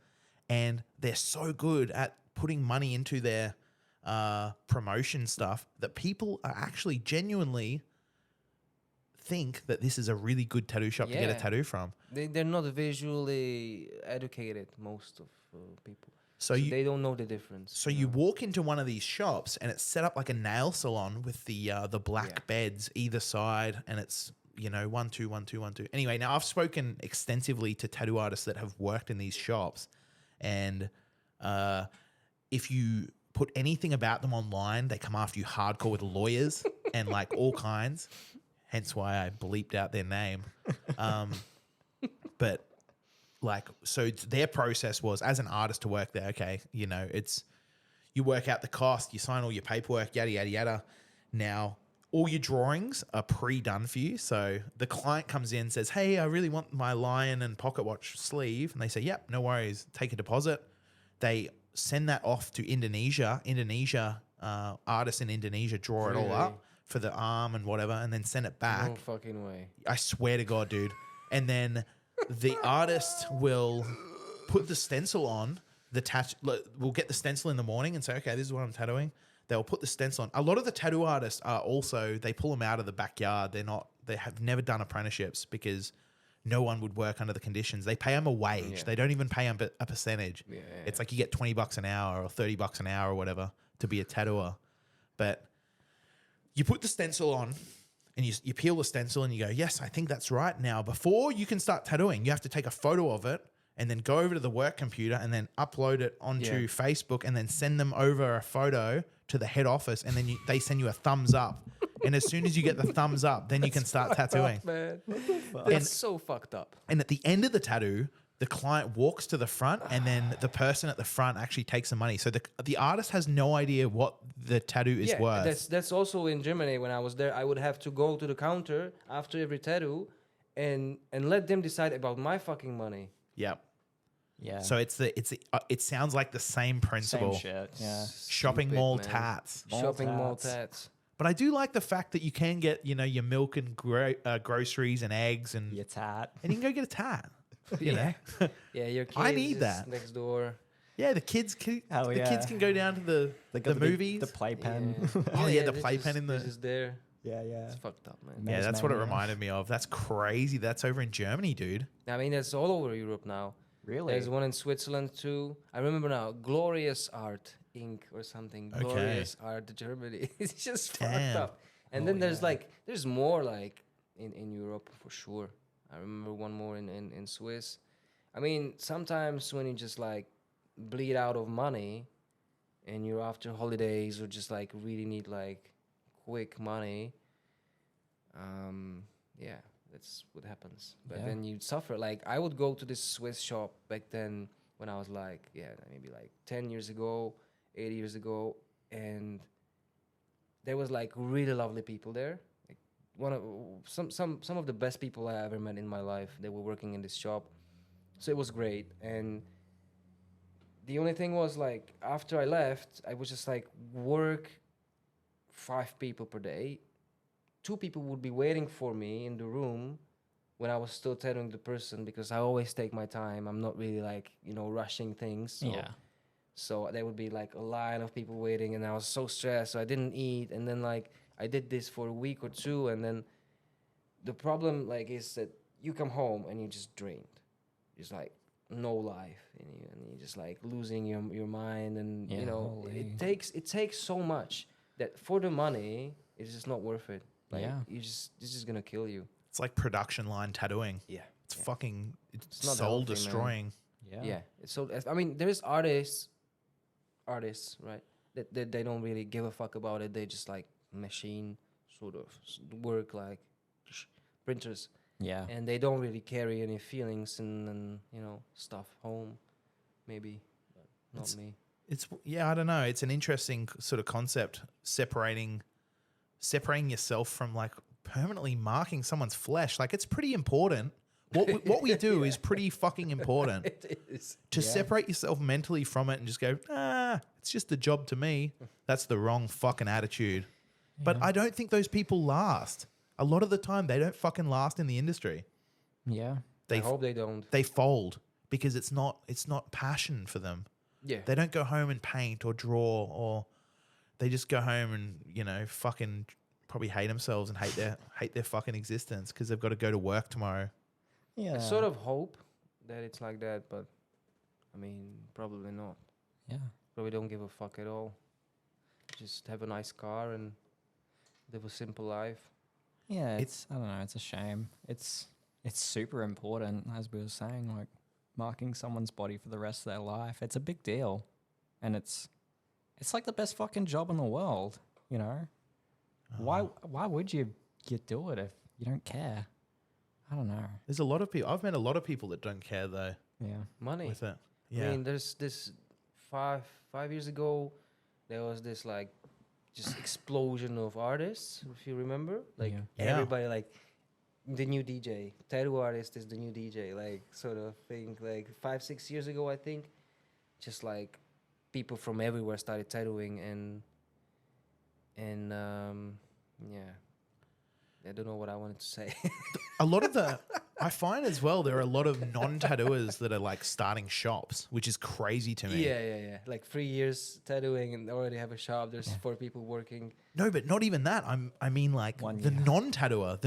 And they're so good at putting money into their promotion stuff that people are actually genuinely think that this is a really good tattoo shop to get a Yeah. tattoo from. They're not visually educated, most of people. So So you they don't know the difference. So you walk into one of these shops and it's set up like a nail salon with the black beds either side, and it's 1 2 1 2 1 2. Anyway, now I've spoken extensively to tattoo artists that have worked in these shops, and if you put anything about them online, they come after you hardcore with lawyers and like all kinds. Hence why I bleeped out their name. But like, so their process was, as an artist to work there, okay, it's, you work out the cost, you sign all your paperwork, yada, yada, yada. Now, all your drawings are pre-done for you. So the client comes in, says, hey, I really want my lion and pocket watch sleeve. And they say, yep, no worries, take a deposit. They send that off to Indonesia. Artists in Indonesia draw it all up for the arm and whatever, and then send it back. No fucking way. I swear to God, dude. And then the artist will put the stencil on we'll get the stencil in the morning and say, okay, this is what I'm tattooing. They'll put the stencil on. A lot of the tattoo artists are also, they pull them out of the backyard. They have never done apprenticeships because no one would work under the conditions. They pay them a wage. Yeah. They don't even pay them a percentage. Yeah. It's like you get $20 an hour or $30 an hour or whatever to be a tattooer. But you put the stencil on and you peel the stencil and you go, yes, I think that's right. Now, before you can start tattooing, you have to take a photo of it and then go over to the work computer and then upload it onto Facebook and then send them over a photo to the head office, and then they send you a thumbs up. And as soon as you get the thumbs up, then you can start tattooing. Man. And- That's so fucked up. And at the end of the tattoo, the client walks to the front, and then the person at the front actually takes the money. So the artist has no idea what the tattoo is worth. That's also in Germany. When I was there, I would have to go to the counter after every tattoo and let them decide about my fucking money. Yep. Yeah. So it sounds like the same principle. Same shit. Yeah. Shopping Stupid, mall man. tats. Shopping mall tats. tats. But I do like the fact that you can get, your milk and groceries and eggs and Your tat. you can go get a tat. You know? Yeah, your kids I need is that. next door. Yeah, the kids Hell the yeah. kids can go down to the got movies. The playpen. Oh, yeah, the this playpen in the- this is there. Yeah, yeah. It's fucked up, man. Yeah, that's what it Mania. reminded me of. That's crazy. That's over in Germany, dude. I mean, that's all over Europe now. Really? There's one in Switzerland too. I remember now, Glorious Art Inc. or something. Okay. Glorious Art Germany. It's just Damn. fucked up. And then there's more like in Europe for sure. I remember one more in Swiss. I mean, sometimes when you just like bleed out of money and you're after holidays or just like really need like quick money, yeah, that's what happens. But Yeah. then you suffer. Like I would go to this Swiss shop back then when I was like, maybe like 10 years ago, 8 years ago, and there was like really lovely people there. Like some of the best people I ever met in my life. They were working in this shop, so it was great. And the only thing was like after I left, I was just like work 5 people per day. 2 people would be waiting for me in the room when I was still tattooing the person, because I always take my time. I'm not really like, rushing things. So, Yeah. so there would be like a line of people waiting, and I was so stressed, so I didn't eat. And then like I did this for a week or 2, and then the problem like is that you come home and you're just drained. Just like no life, and you're just like losing your mind, and Yeah, holy. it takes so much that for the money it's just not worth it. Like Yeah. it's just gonna kill you. It's like production line tattooing. Yeah. It's fucking it's not soul healthy, man. destroying. Yeah. It's so I mean, there's artists, right? That they don't really give a fuck about it. They just like machine sort of work like printers, Yeah. and they don't really carry any feelings and stuff home. Maybe, but not me. I don't know. It's an interesting sort of concept, separating separating yourself from like permanently marking someone's flesh. Like it's pretty important. What we do is pretty fucking important. It is. To separate yourself mentally from it and just go, it's just a job to me. That's the wrong fucking attitude. But I don't think those people last. A lot of the time, they don't fucking last in the industry. Yeah. I hope they don't. They fold because it's not passion for them. Yeah. They don't go home and paint or draw, or they just go home and, you know, fucking probably hate themselves and hate their fucking existence because they've got to go to work tomorrow. Yeah. I sort of hope that it's like that, but I mean, probably not. Yeah. Probably don't give a fuck at all. Just have a nice car and live a simple life. Yeah, I don't know, it's a shame. It's super important, as we were saying, like marking someone's body for the rest of their life. It's a big deal. And it's like the best fucking job in the world, you know? Why would you do it if you don't care? I don't know. There's a lot of people. I've met a lot of people that don't care though. Yeah. Money. With it. Yeah. I mean, there's this 5 years ago, there was this like just explosion of artists, if you remember. Like everybody like the new DJ, tattoo artist is the new DJ, like sort of thing. Like 5-6 years ago, I think, just like people from everywhere started tattooing and yeah. I don't know what I wanted to say. A lot of I find as well, there are a lot of non-tattooers that are like starting shops, which is crazy to me. Yeah. Like 3 years tattooing and already have a shop. There's 4 people working. No, but not even that. I mean like the non-tattooer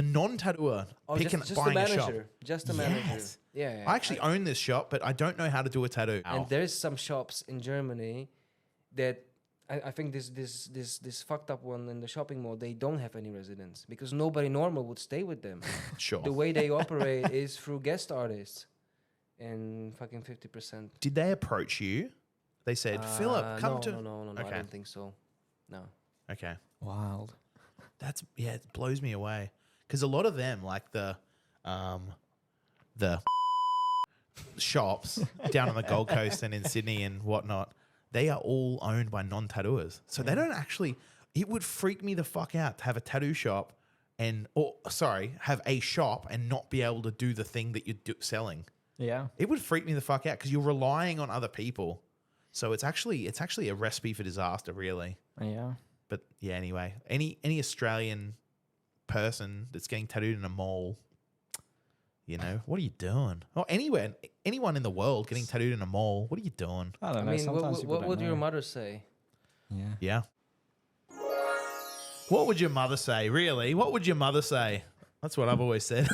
picking just buying a a shop. manager. Just a manager. Yeah. I actually own this shop, but I don't know how to do a tattoo. And there's some shops in Germany that I think this fucked up one in the shopping mall, they don't have any residents because nobody normal would stay with them. Sure. The way they operate is through guest artists and fucking 50%. Did they approach you? They said, Philip, come to... No, Okay. I don't think so. No. Okay. Wild. It blows me away. Because a lot of them, like the shops down on the Gold Coast and in Sydney and whatnot, they are all owned by non-tattooers. So they don't actually... It would freak me the fuck out to have a tattoo shop have a shop and not be able to do the thing that you're selling. Yeah. It would freak me the fuck out because you're relying on other people. So it's actually a recipe for disaster, really. Yeah. But yeah, anyway, any Australian person that's getting tattooed in a mall, you know, what are you doing? Or anyone in the world getting tattooed in a mall, what are you doing? I don't know. I mean, Sometimes what would your mother say? Yeah. Yeah. What would your mother say? Really? What would your mother say? That's what I've always said.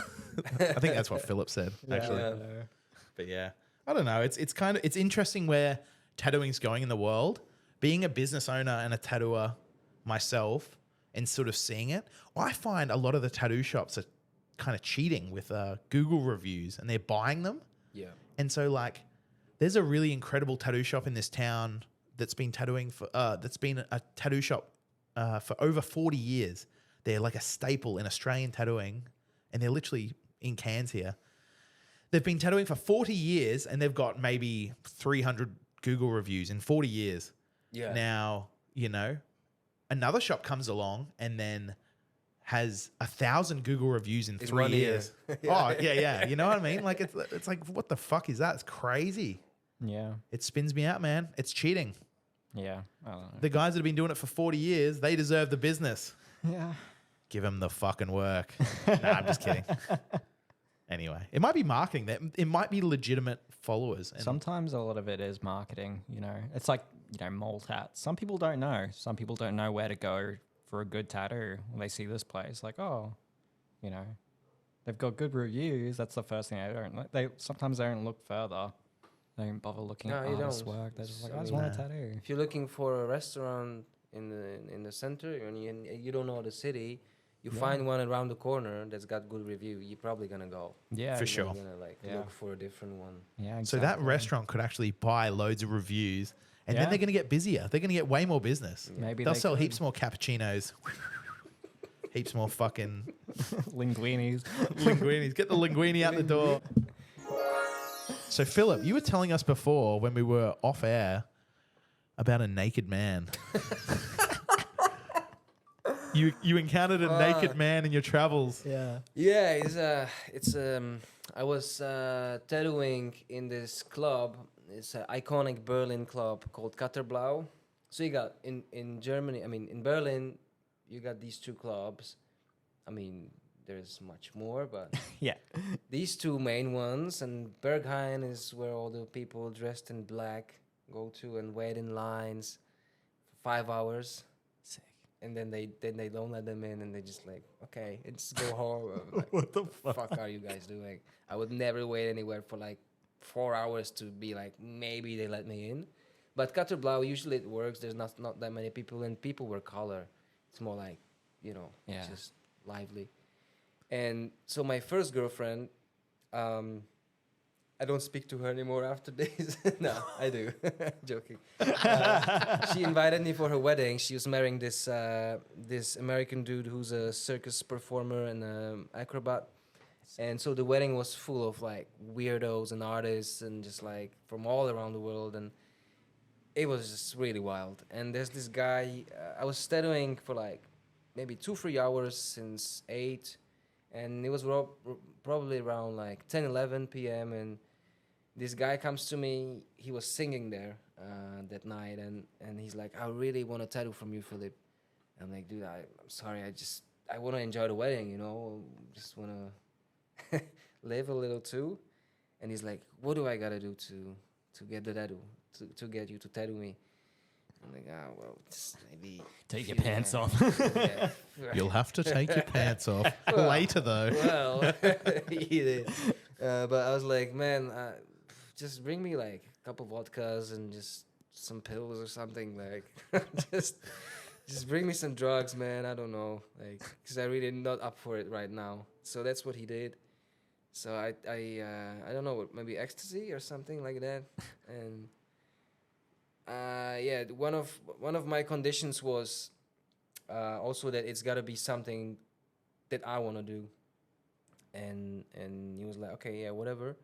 I think that's what Philip said, actually. Yeah. But yeah, I don't know. It's interesting where tattooing's going in the world. Being a business owner and a tattooer myself and sort of seeing it, I find a lot of the tattoo shops are kind of cheating with Google reviews and they're buying them. Yeah. And so like there's a really incredible tattoo shop in this town that's been tattooing for that's been a tattoo shop for over 40 years. They're like a staple in Australian tattooing and they're literally in Cairns here. They've been tattooing for 40 years and they've got maybe 300 Google reviews in 40 years. Yeah. Now, you know, another shop comes along and then has 1,000 Google reviews in 3 years. Oh, yeah. You know what I mean? Like it's like, what the fuck is that? It's crazy. Yeah. It spins me out, man. It's cheating. Yeah. I don't know. The guys that have been doing it for 40 years, they deserve the business. Yeah. Give them the fucking work. Nah, I'm just kidding. Anyway, it might be marketing. It might be legitimate followers. And Sometimes a lot of it is marketing, you know. It's like, you know, mole tats. Some people don't know. Some people don't know where to go for a good tattoo. When they see this place, like, oh, you know, they've got good reviews. That's the first thing sometimes they don't look further. They don't bother looking at artists' work. They're just like, I just want a tattoo. If you're looking for a restaurant in the center and you don't know the city, you find one around the corner that's got good review, you're probably gonna go. Yeah, for sure. You're gonna look for a different one. Yeah, exactly. So that restaurant could actually buy loads of reviews, and then they're going to get busier. They're going to get way more business. Maybe they'll they sell could. heaps more cappuccinos, heaps more fucking linguinis. linguinis. Get the linguini out the door. So Philip, you were telling us before when we were off air about a naked man. You encountered a naked man in your travels. Yeah. Yeah, I was tattooing in this club. It's an iconic Berlin club called Katterblau. So you got in Germany, I mean in Berlin, you got these two clubs. I mean, there's much more, but Yeah. these two main ones, and Berghain is where all the people dressed in black go to and wait in lines for 5 hours. Sick. And then they don't let them in, and they just like, okay, it's go home. Like, What the fuck are you guys doing? I would never wait anywhere for like 4 hours to be like, maybe they let me in. But Katterblau, usually it works. There's not that many people, and people wear color. It's more like, Yeah. just lively. And so my first girlfriend, I don't speak to her anymore after this. No, I do. Joking. She invited me for her wedding. She was marrying this American dude who's a circus performer and acrobat. And so the wedding was full of like weirdos and artists and just like from all around the world. And it was just really wild. And there's this guy, I was tattooing for like maybe 2-3 hours since 8. And it was probably around like 10, 11 p.m. And this guy comes to me. He was singing there that night. And he's like, I really want a tattoo from you, Filip. I'm like, dude, I'm sorry. I want to enjoy the wedding, just want to live a little too. And he's like, what do I got to do to get the tattoo, to get you to tattoo me? I'm like, well, just maybe... Take your pants off. Yeah. You'll have to take your pants off Well, later, though. Well, he did. But I was like, man, just bring me like a couple vodkas and just some pills or something. Like, just bring me some drugs, man. I don't know, like, because I really not up for it right now. So that's what he did. So I don't know, maybe ecstasy or something like that. And yeah, one of my conditions was also that it's got to be something that I want to do. And he was like, okay, yeah, whatever.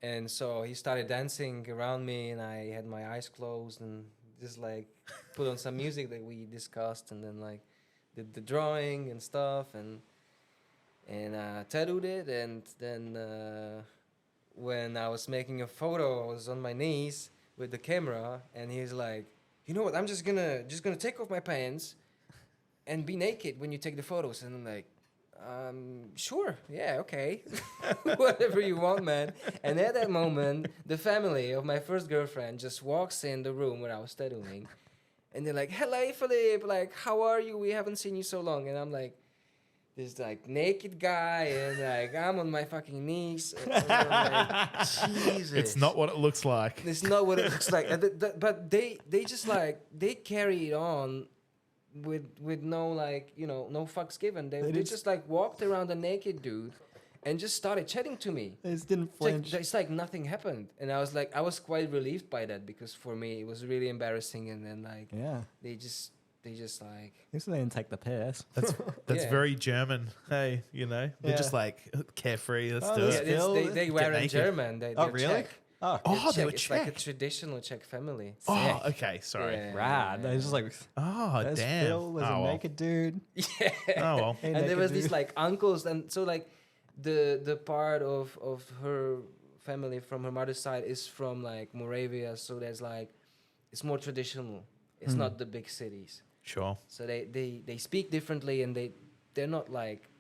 And so he started dancing around me, and I had my eyes closed and just like put on some music that we discussed, and then like did the drawing and stuff, and tattooed it. And then when I was making a photo, I was on my knees with the camera, and he's like, you know what, I'm just gonna take off my pants and be naked when you take the photos. And I'm like, sure, yeah, okay. Whatever you want, man. And at that moment, the family of my first girlfriend just walks in the room where I was tattooing, and they're like, hello, Filip, like, how are you? We haven't seen you so long. And I'm like, this like naked guy, and like I'm on my fucking knees. And I'm like, Jesus. It's not what it looks like. It's not what it looks like. But they just like, they carry it on with no like, no fucks given. They just like walked around the naked dude and just started chatting to me. They just didn't flinch. It's like nothing happened. And I was quite relieved by that, because for me it was really embarrassing. And then like, Yeah. they just like, At least they didn't take the piss. That's Yeah. very German. Hey, they're Yeah. just like carefree. Let's Oh, do yeah, it. Phil, they were in naked. German. They're really? Czech. Oh, Oh, they were It's like a Czech. traditional Czech family. Oh, okay. Sorry. Yeah. rad. They're just like, Oh, there's damn. Phil, there's oh, a well. naked dude. Yeah. Oh, well. Hey, And there naked was these dude. like uncles, and so like the part of her family from her mother's side is from like Moravia, so there's like, it's more traditional. It's not the big cities, Sure. so they speak differently, and they're not like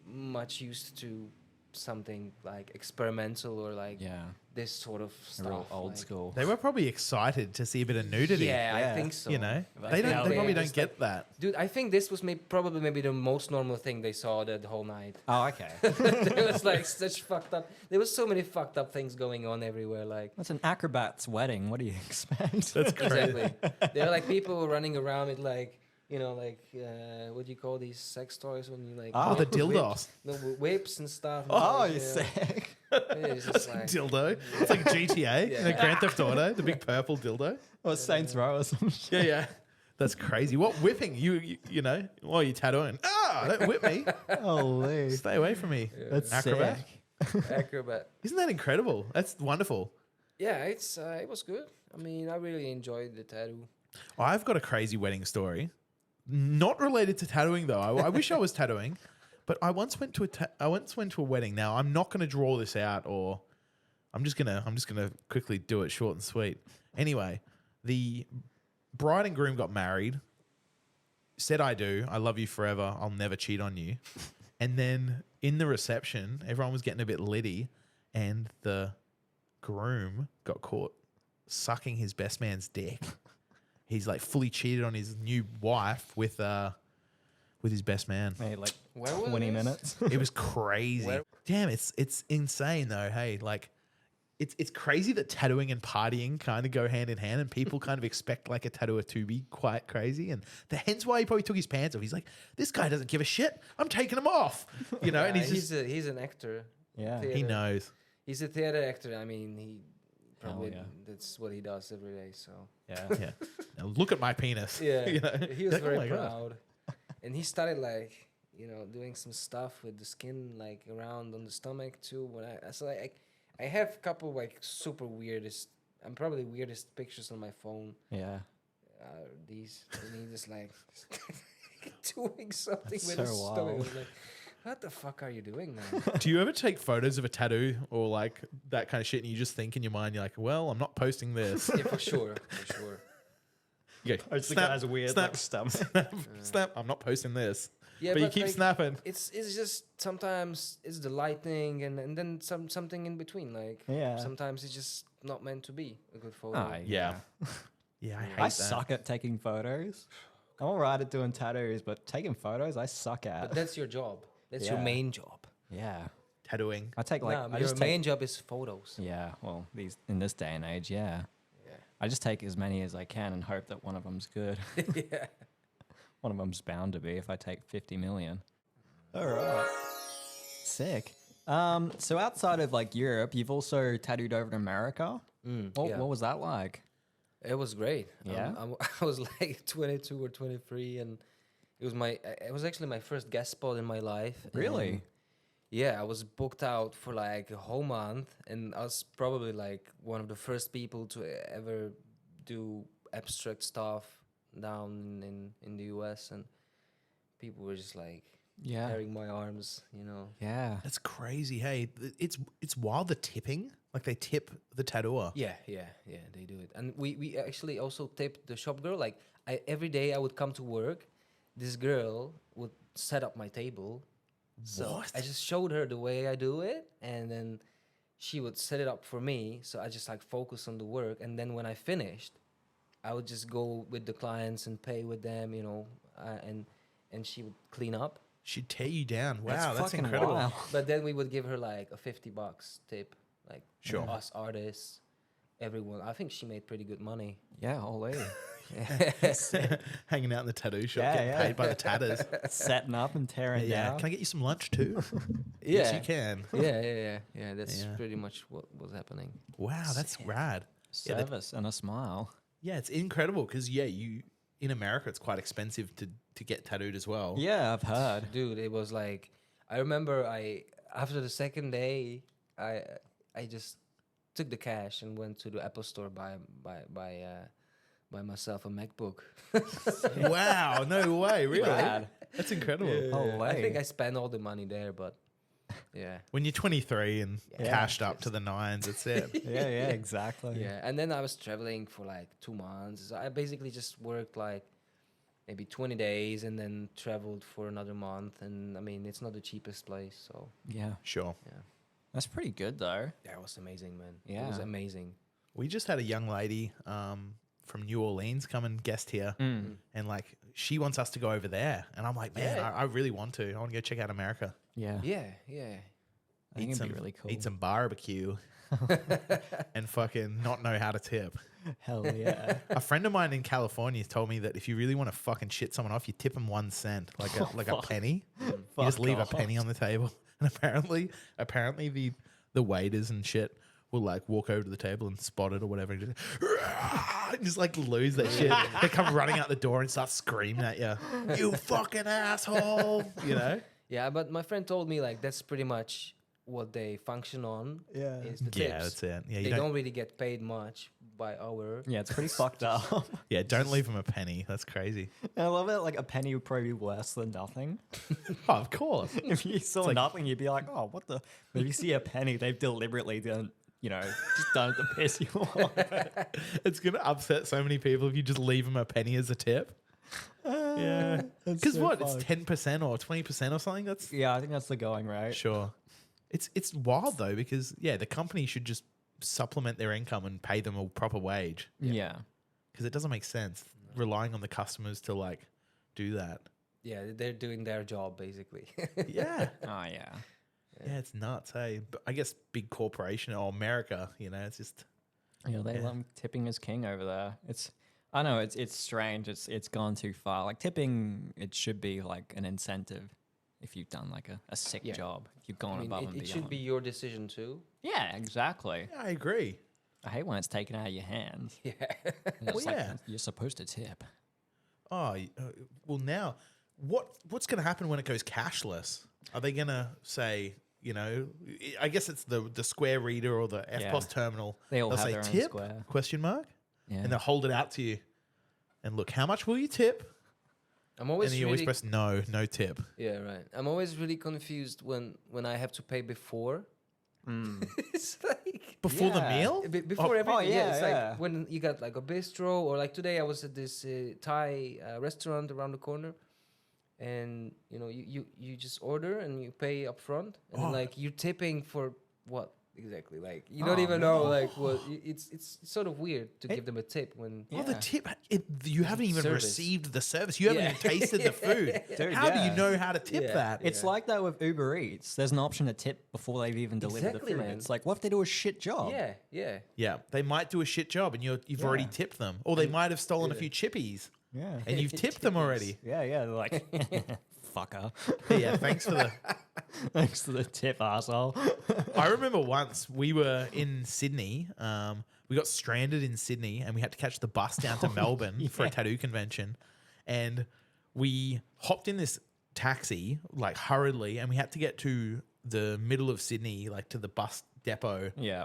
much used to something like experimental or like Yeah. this sort of A real stuff. old like- school. They were probably excited to see a bit of nudity. Yeah, Yeah. I think so. But They yeah, probably they don't just get that. Dude, I think this was probably the most normal thing they saw that whole night. Oh, okay. There was like such fucked up. There was so many fucked up things going on everywhere. Like, That's an acrobat's wedding. What do you expect? That's crazy. exactly. There are like people running around with like, what do you call these sex toys when you like? Oh, the whip- dildos. whips and stuff. and Oh, like, you're sick. It's just like, Dildo. It's like GTA, Yeah. Grand Theft Auto, the big purple dildo. Or Saints Row or some shit. Yeah. That's crazy. What whipping? You know? While you tattooing? Don't whip me. Holy. Stay away from me. That's Acrobat. sick. acrobat. Isn't that incredible? That's wonderful. Yeah, it was good. I mean, I really enjoyed the tattoo. I've got a crazy wedding story Not related to tattooing though. I wish I was tattooing, but I once went to a wedding. Now I'm not going to draw this out, or I'm just gonna quickly do it short and sweet. Anyway, the bride and groom got married. Said, "I do. I love you forever. I'll never cheat on you." And then in the reception, everyone was getting a bit litty, and the groom got caught sucking his best man's dick. He's like fully cheated on his new wife with his best man. Maybe like Where was 20 this? minutes. It was crazy. Where- Damn, it's insane though. Hey, like it's crazy that tattooing and partying kind of go hand in hand, and people kind of expect like a tattooer to be quite crazy, and hence why he probably took his pants off. He's like, this guy doesn't give a shit. I'm taking them off, you know. And he's an actor. Yeah. he Theater. knows. He's a theater actor. I mean, he probably yeah. that's what he does every day. So Yeah. Yeah. Now look at my penis. yeah, You know? he was Oh very my God. proud, and he started like doing some stuff with the skin like around on the stomach too. When I have a couple like super weirdest. I'm probably weirdest pictures on my phone. Yeah. These and he just like doing something That's with so his stomach. wild. I was like, what the fuck are you doing now? Do you ever take photos of a tattoo or like that kind of shit, and you just think in your mind, you're like, well, I'm not posting this. Yeah, for sure. You go, Or it's the snap, guy's weird snap, like stomach. snap. I'm not posting this. Yeah, but you keep like, snapping. It's just sometimes it's the lighting and then something in between. Like Yeah. sometimes it's just not meant to be a good photo. Ah, Yeah. Yeah, I hate I that. suck at taking photos. I'm alright at doing tattoos, but taking photos, I suck But at. that's your job. That's your Yeah. main job. Yeah. Tattooing. I take like, Nah, I your just main job is photos. yeah, well, in this day and age, yeah. Yeah. I just take as many as I can and hope that one of them's good. Yeah. One of them's bound to be if I take 50 million. All right. Sick. So outside of like Europe, you've also tattooed over in America. What, yeah. what was that like? It was great. Yeah? I was like 22 or 23, and it was actually my first guest spot in my life. Really? And yeah, I was booked out for like a whole month, and I was probably like one of the first people to ever do abstract stuff down in the US, and people were just like Yeah. tearing my arms, Yeah. That's crazy. Hey, it's wild the tipping. Like they tip the tattooer. Yeah, they do it. And we actually also tipped the shop girl. Like every day I would come to work, this girl would set up my table. So What? I just showed her the way I do it, and then she would set it up for me. So I just like focus on the work, and then when I finished, I would just go with the clients and pay with them, and she would clean up. She'd tear you down. Wow, that's fucking incredible. wild. But then we would give her like a $50 tip, like Sure. us artists, everyone. I think she made pretty good money. Yeah, holy. Hanging out in the tattoo shop, Yeah, getting yeah. paid by the tatters. Setting up and tearing Yeah. down. Can I get you some lunch too? Yes, Yeah. you can. Yeah. That's Yeah. pretty much what was happening. Wow, that's rad. Yeah, Service and a smile. Yeah, it's incredible because you in America it's quite expensive to get tattooed as well. Yeah, I've heard. Dude, it was like I remember after the second day I just took the cash and went to the Apple store buy myself a MacBook. Wow, no way, really? Rad. That's incredible. Holy. I think I spent all the money there, but yeah. When you're 23 and Yeah. cashed up to the nines, that's it. Yeah, exactly. Yeah, and then I was traveling for like 2 months. So I basically just worked like maybe 20 days and then traveled for another month. And I mean, it's not the cheapest place, so Yeah. Sure. yeah. That's pretty good though. Yeah, it was amazing, man. It was Yeah. amazing. We just had a young lady from New Orleans come and guest here, and like she wants us to go over there, and I'm like, man, Yeah. I really want to. I want to go check out America. Yeah. Yeah. I think it'd be really cool. Eat some barbecue, and fucking not know how to tip. Hell yeah. A friend of mine in California told me that if you really want to fucking shit someone off, you tip them 1 cent, like a penny. You just Fuck leave off. a penny on the table, and apparently the waiters and shit will like walk over to the table and spot it or whatever, and just like lose their shit. They come running out the door and start screaming at you, "You fucking asshole!" You know? Yeah, but my friend told me like that's pretty much what they function on. Yeah. Is the Yeah, tips. that's it. Yeah, They don't really get paid much, by hour. Yeah, it's pretty fucked up. Yeah, don't leave them a penny. That's crazy. I love it. Like a penny would probably be worse than nothing. Oh, of course. If you saw nothing, you'd be like, oh, what the? But if you see a penny, they've deliberately done, just done it to piss you off. It's going to upset so many people if you just leave them a penny as a tip. Yeah. Because so what? fucked. It's 10% or 20% or something? That's Yeah, I think that's the going rate. sure. It's wild though because, the company should just supplement their income and pay them a proper wage Yeah. because it doesn't make sense relying on the customers to like do that. Yeah, they're doing their job basically. Yeah. Oh, yeah. Yeah, it's nuts, hey. But I guess big corporation or America, it's just They love tipping as king over there. I know it's strange. It's gone too far. Like tipping, it should be like an incentive if you've done like a sick Yeah. job. If you've gone I mean, above it and beyond. should be your decision too. Yeah, exactly. I agree. I hate when it's taken out of your hands. Yeah. It's like, yeah. you're supposed to tip. Oh, well now what's going to happen when it goes cashless? Are they going to say, I guess it's the Square reader or the FPOS terminal. They all They'll have say their own tip? Square. Question mark? Yeah. And they'll hold it out to you. And look, how much will you tip? I'm always And then you always press no tip. Yeah, right. I'm always really confused when I have to pay before. It's like Before the Yeah. meal? before everything. yeah, It's yeah. like when you got like a bistro or like today I was at this Thai restaurant around the corner, and you just order and you pay up front, and then, like you're tipping for what exactly? Like you don't even know like what. It's sort of weird to give them a tip when. Oh, the Yeah. tip, you haven't even Service. received the service. You haven't Yeah. even tasted the food. Dude, How do yeah. you know how to tip Yeah. that? It's like that with Uber Eats. There's an option to tip before they've even delivered Exactly, the food. man. It's like, what if they do a shit job? Yeah. Yeah, they might do a shit job and you've already Yeah. tipped them. Or they might have stolen a few chippies Yeah. and you've tipped them already. Yeah, they're like, fucker. Yeah, thanks for the... Thanks for the tip, asshole. I remember once we were in Sydney. We got stranded in Sydney and we had to catch the bus down to Melbourne for a tattoo convention. And we hopped in this taxi, like hurriedly, and we had to get to the middle of Sydney, like to the bus depot Yeah.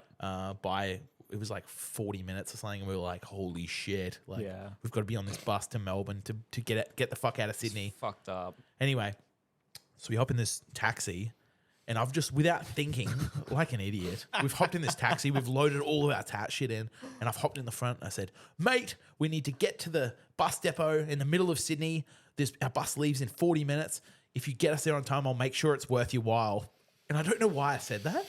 it was like 40 minutes or something. And we were like, holy shit. Like, Yeah. we've got to be on this bus to Melbourne to get the fuck out of Sydney. Fucked up. Anyway, so we hop in this taxi, and I've just, without thinking, like an idiot, we've hopped in this taxi, we've loaded all of our tat shit in, and I've hopped in the front, and I said, mate, we need to get to the bus depot in the middle of Sydney. Our bus leaves in 40 minutes. If you get us there on time, I'll make sure it's worth your while. And I don't know why I said that.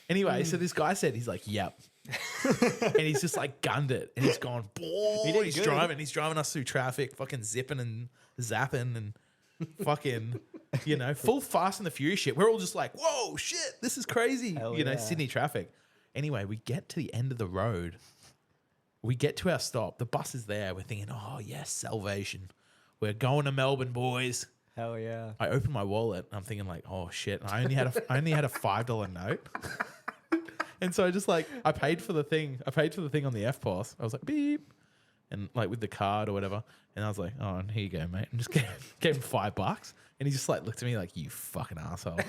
Anyway, so this guy said, he's like, yep. And he's just like gunned it, and he's gone, boy, he's driving us through traffic, fucking zipping and zapping and fucking, full Fast and the Furious shit. We're all just like, whoa, shit, this is crazy. Hell yeah. Sydney traffic. Anyway, we get to the end of the road. We get to our stop. The bus is there. We're thinking, oh, yes, salvation. We're going to Melbourne, boys. Hell yeah. I opened my wallet. And I'm thinking like, oh, shit. And I only had a $5 note. And so I paid for the thing. I paid for the thing on the FPOS. I was like, beep. And like with the card or whatever. And I was like, oh, and here you go, mate. And just gave him $5. And he just like looked at me like, you fucking asshole.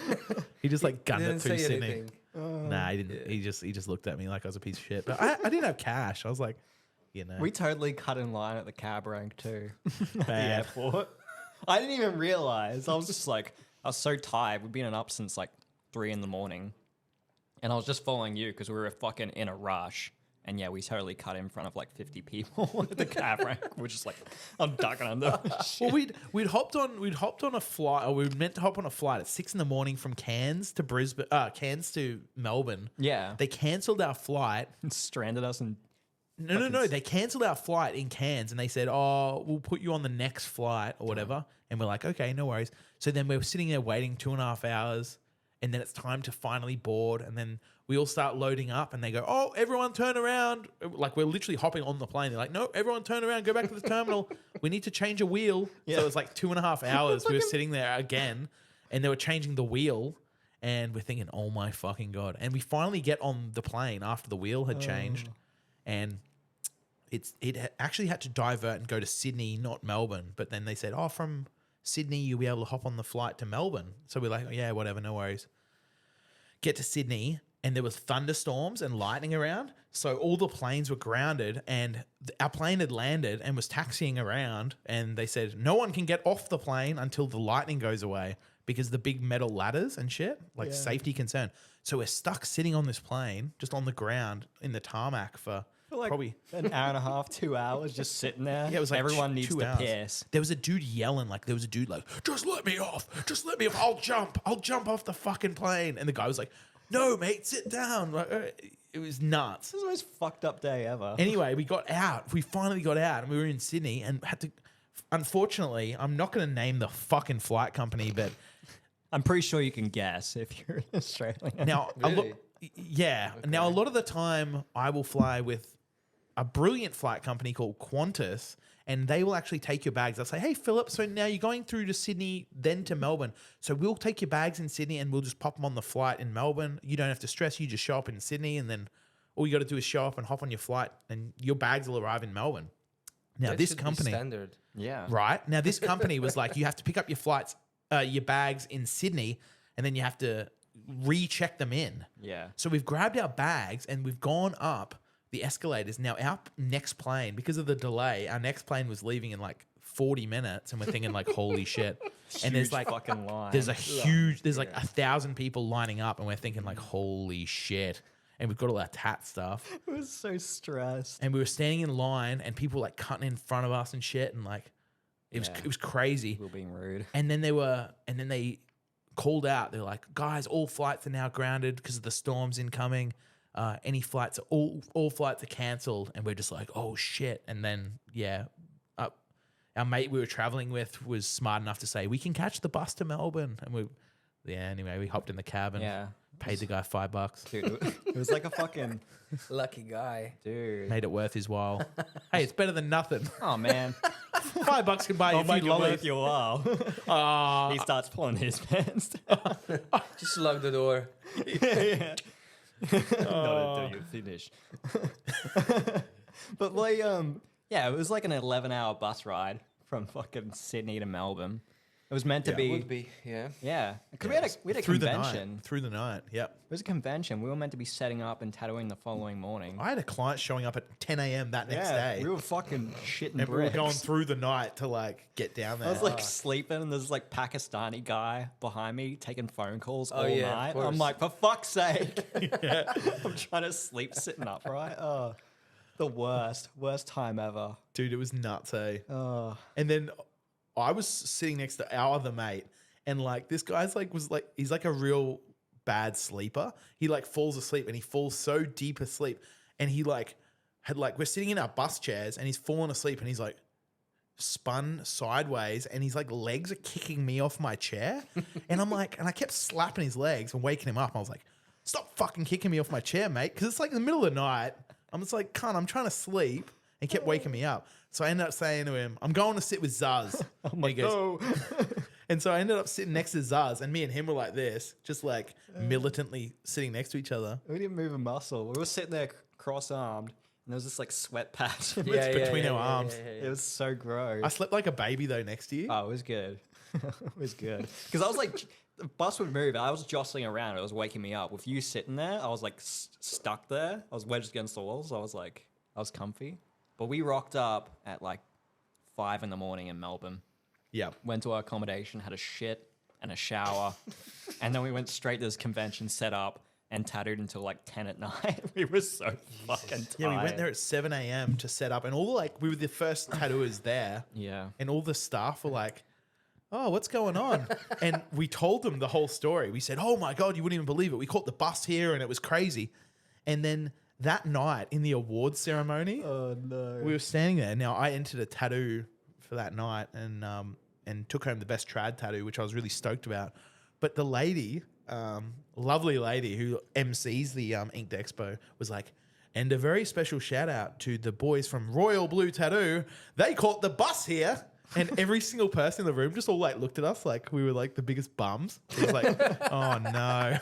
He just like gunned it through Sydney. Anything. Nah, he didn't. He just looked at me like I was a piece of shit. But I didn't have cash. I was like, We totally cut in line at the cab rank too. At the Bad. airport. I didn't even realize. I was just like, I was so tired. We'd been up since like 3 a.m. And I was just following you because we were fucking in a rush. And yeah, we totally cut in front of like 50 people at the cab rank. We're just like, I'm ducking under. well, we'd hopped on a flight, or we were meant to hop on a flight at 6 a.m. from Cairns to Brisbane, Cairns to Melbourne. Yeah. They cancelled our flight. Stranded us and No. They cancelled our flight in Cairns and they said, oh, we'll put you on the next flight or whatever. And we're like, okay, no worries. So then we're sitting there waiting 2.5 hours, and then it's time to finally board. And then we all start loading up and they go, oh, everyone turn around. Like we're literally hopping on the plane. They're like, no, everyone turn around, go back to the terminal. We need to change a wheel. Yeah. So it's like 2.5 hours. We were sitting there again and they were changing the wheel. And we're thinking, oh my fucking God. And we finally get on the plane after the wheel had changed. And it actually had to divert and go to Sydney, not Melbourne. But then they said, oh, from Sydney, you'll be able to hop on the flight to Melbourne. So we're like, oh, yeah, whatever, no worries. Get to Sydney, and there was thunderstorms and lightning around. So all the planes were grounded, and our plane had landed and was taxiing around. And they said no one can get off the plane until the lightning goes away because the big metal ladders and shit, like safety concern. So we're stuck sitting on this plane, just on the ground in the tarmac for like probably an hour and a half, 2 hours, just sitting there. Yeah, it was like everyone needs 2 to hours. piss. There was a dude yelling, like there was a dude like, just let me off, I'll jump off the fucking plane. And the guy was like, no, mate, sit down. Like, it was nuts. This is the most fucked up day ever. Anyway, we got out. We finally got out, and we were in Sydney, and had to. Unfortunately, I'm not going to name the fucking flight company, but I'm pretty sure you can guess if you're an Australian. now, Really? yeah. Okay. Now, a lot of the time, I will fly with a brilliant flight company called Qantas, and they will actually take your bags. They'll say, hey, Philip, so now you're going through to Sydney, then to Melbourne. So we'll take your bags in Sydney, and we'll just pop them on the flight in Melbourne. You don't have to stress. You just show up in Sydney, and then all you got to do is show up and hop on your flight, and your bags will arrive in Melbourne. Now, That this should be company... standard. Yeah. Right. Now, this company was like, you have to pick up your flights, your bags in Sydney, and then you have to recheck them in. Yeah. So we've grabbed our bags and we've gone up the escalators. Now, our next plane, because of the delay, our next plane was leaving in like 40 minutes, and we're thinking like, holy shit. And there's like fucking line. there's like 1,000 people lining up, and we're thinking like, holy shit. And we've got all our tat stuff. I was so stressed. And we were standing in line, and people were like cutting in front of us and shit, and like it was crazy. We were being rude. And then they called out. They're like, guys, all flights are now grounded because of the storms incoming. Any flights, all flights are cancelled. And we're just like, oh shit. And then our mate we were traveling with was smart enough to say, we can catch the bus to Melbourne. And anyway, we hopped in the cab and paid the guy $5. Dude, it was like a fucking Lucky guy. dude. Made it worth his while. Hey, it's better than nothing. Oh man. $5 can buy you I'll a make few it lollies. worth your while. He starts pulling his pants down. Just lock the door. Yeah. Not until you finish. But like, it was like an 11-hour bus ride from fucking Sydney to Melbourne. It was meant to be. Would be, yeah. Yeah, because we had a Through convention. Through the night, yep. It was a convention. We were meant to be setting up and tattooing the following morning. I had a client showing up at 10 a.m. that next day. We were fucking shitting and we were bricks. going through the night to like get down there. I was like sleeping, and there's like Pakistani guy behind me taking phone calls all yeah, of night. course. I'm like, for fuck's sake! I'm trying to sleep sitting upright. Oh, the worst time ever. Dude, it was nuts, eh? Oh, And then I was sitting next to our other mate, and like this guy's like he's like a real bad sleeper. He like falls asleep, and he falls so deep asleep, and he like we're sitting in our bus chairs, and he's fallen asleep, and he's like spun sideways, and his like legs are kicking me off my chair, and I'm like, and I kept slapping his legs and waking him up. I was like, stop fucking kicking me off my chair, mate, because it's like in the middle of the night. I'm just like, cunt, I'm trying to sleep. And he kept waking me up. So I ended up saying to him, I'm going to sit with Zuzz. I'm like, no. And so I ended up sitting next to Zuzz, and me and him were like this, just like militantly sitting next to each other. We didn't move a muscle. We were sitting there cross-armed, and there was this like sweat patch. Between our arms. It was so gross. I slept like a baby though next to you. Oh, it was good. It was good. Because I was like, the bus would move. I was jostling around. It was waking me up. With you sitting there, I was like stuck there. I was wedged against the walls. I was comfy. But we rocked up at like 5 a.m. in Melbourne. Yeah. Went to our accommodation, had a shit and a shower. And then we went straight to this convention, set up, and tattooed until like 10 at night. We were so fucking tired. Yeah, we went there at 7 a.m. to set up, and all like we were the first tattooers there. Yeah. And all the staff were like, oh, what's going on? And we told them the whole story. We said, oh my God, you wouldn't even believe it. We caught the bus here and it was crazy. And then that night in the awards ceremony, we were standing there. Now I entered a tattoo for that night and took home the best trad tattoo, which I was really stoked about. But the lady, lovely lady who MCs the Inked Expo was like, and a very special shout out to the boys from Royal Blue Tattoo. They caught the bus here. And every single person in the room just all like looked at us like we were like the biggest bums. It was like, oh no.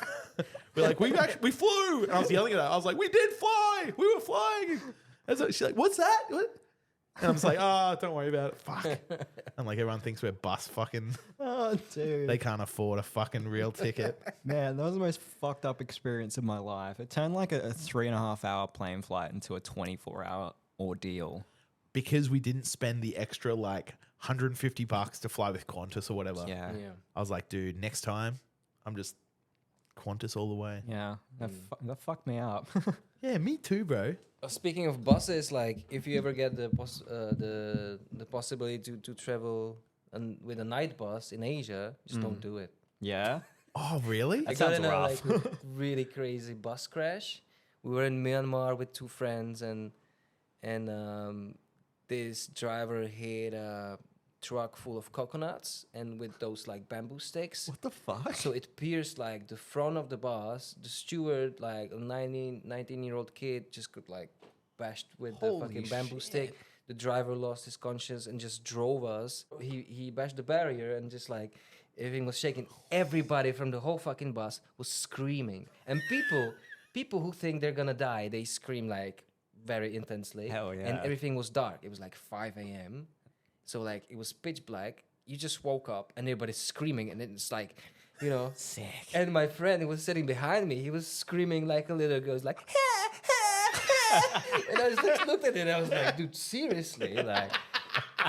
We're like, we flew. And I was yelling at her. I was like, we did fly. We were flying. And so she's like, what's that? What? And I'm just like, oh, don't worry about it. Fuck. And like everyone thinks we're bus fucking. Oh, dude. They can't afford a fucking real ticket. Man, that was the most fucked up experience of my life. It turned like a 3.5 hour plane flight into a 24-hour ordeal. Because we didn't spend the extra like $150 to fly with Qantas or whatever. Yeah. I was like, dude, next time I'm just Qantas all the way. Yeah. That fucked me up. Yeah, me too, bro. Speaking of buses, like if you ever get the possibility to travel with a night bus in Asia, just don't do it. Yeah. Oh, really? I That got sounds in a rough. like really crazy bus crash. We were in Myanmar with 2 friends, and this driver hit a truck full of coconuts and with those like bamboo sticks. What the fuck? So it pierced like the front of the bus. The steward, like a 19-year-old kid, just got like bashed with the fucking bamboo stick. The driver lost his conscience and just drove us. He bashed the barrier and just like everything was shaking. Everybody from the whole fucking bus was screaming. And people who think they're gonna die, they scream like very intensely. Hell yeah. And everything was dark. It was like 5 a.m. So like it was pitch black. You just woke up and everybody's screaming, and it's like, you know. Sick. And my friend who was sitting behind me, he was screaming like a little girl, like, and I just looked at it and I was like, dude, seriously? Like,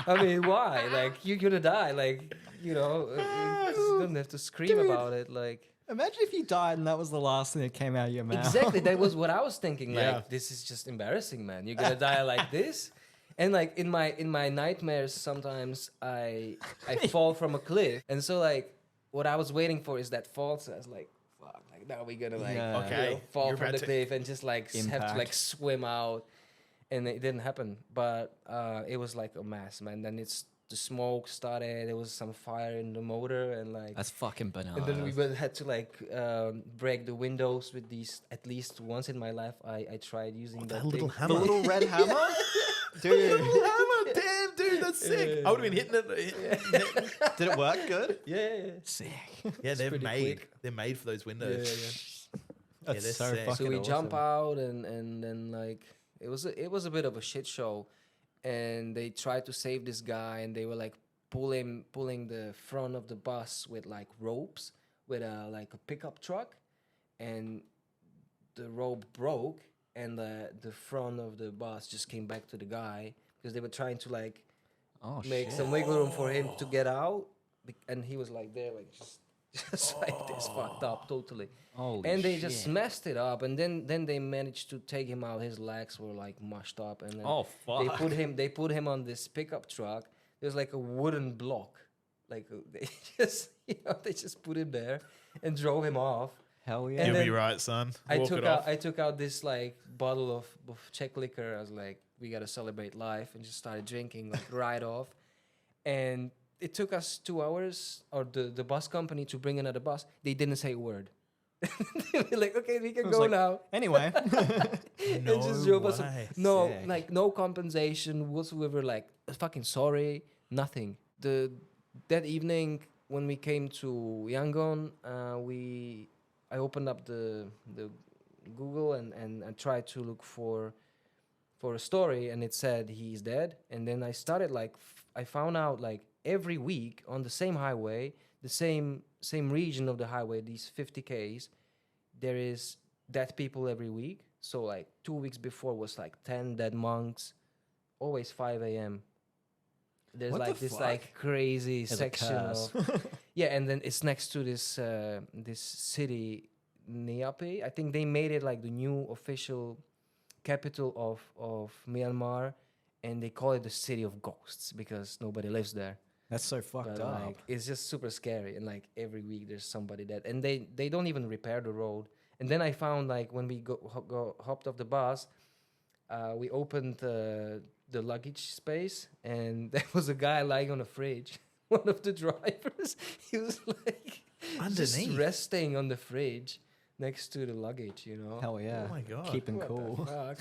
I mean, why? Like, you're gonna die. Like, you know, you just don't have to scream about it. Like, Imagine if you died and that was the last thing that came out of your mouth. exactly. That was what I was thinking. Like, Yeah. this is just embarrassing, man. You're gonna die like this. And like in my nightmares, sometimes I fall from a cliff, and so like what I was waiting for is that fall. So I was like, fuck, like now we're gonna like Yeah. Okay. you know, fall You're from about the to- cliff and just like have to Impact. like swim out, and it didn't happen. But it was like a mess, man. Then the smoke started. There was some fire in the motor, and like. That's fucking bananas. And then we had to like break the windows with these. At least once in my life, I tried using that That little big- hammer. the little red hammer? Dude. Little hammer. Damn, dude, that's sick. I would have been hitting it. Did it work good? Yeah. Sick. Yeah, they're pretty made. quick. They're made for those windows. That's they're so sick. fucking So we awesome. jump out, and then like it was a bit of a shit show, and they tried to save this guy, and they were like pulling the front of the bus with like ropes with a pickup truck, and the rope broke, and the front of the bus just came back to the guy because they were trying to like Oh, make shit. some wiggle room for him to get out, and he was like there like just like this, fucked up totally. Holy And they shit. just messed it up, and then they managed to take him out. His legs were like mushed up, and then Oh, they fuck. put him on this pickup truck. There's like a wooden block, like they just put him there and drove him off. Hell yeah. And You'll then be right, son. I Walk it off. took out this like bottle of Czech liquor. I was like, we gotta celebrate life, and just started drinking like right off. And it took us 2 hours, or the bus company, to bring another bus. They didn't say a word. They were like, okay, we can was go like, now. Anyway. And just drove us. way. No, Sick. like no compensation whatsoever. Like fucking sorry, nothing. That evening when we came to Yangon, I opened up the Google and I tried to look for a story, and it said he's dead. And then I started like I found out like every week on the same highway, the same region of the highway, these 50 Ks, there is dead people every week. So like 2 weeks before was like 10 dead monks, always 5 a.m. There's What the like this fuck? like crazy As a section curse. of yeah, and then it's next to this this city Niapi. I think they made it like the new official capital of Myanmar, and they call it the city of ghosts because nobody lives there. That's so fucked But up. like it's just super scary, and like every week there's somebody dead, and they don't even repair the road. And then I found like when we hopped off the bus, we opened the luggage space, and there was a guy lying on a fridge. One of the drivers, he was like just Underneath. resting on the fridge next to the luggage, you know. Hell yeah. Oh my God. Keeping What the cool. fuck?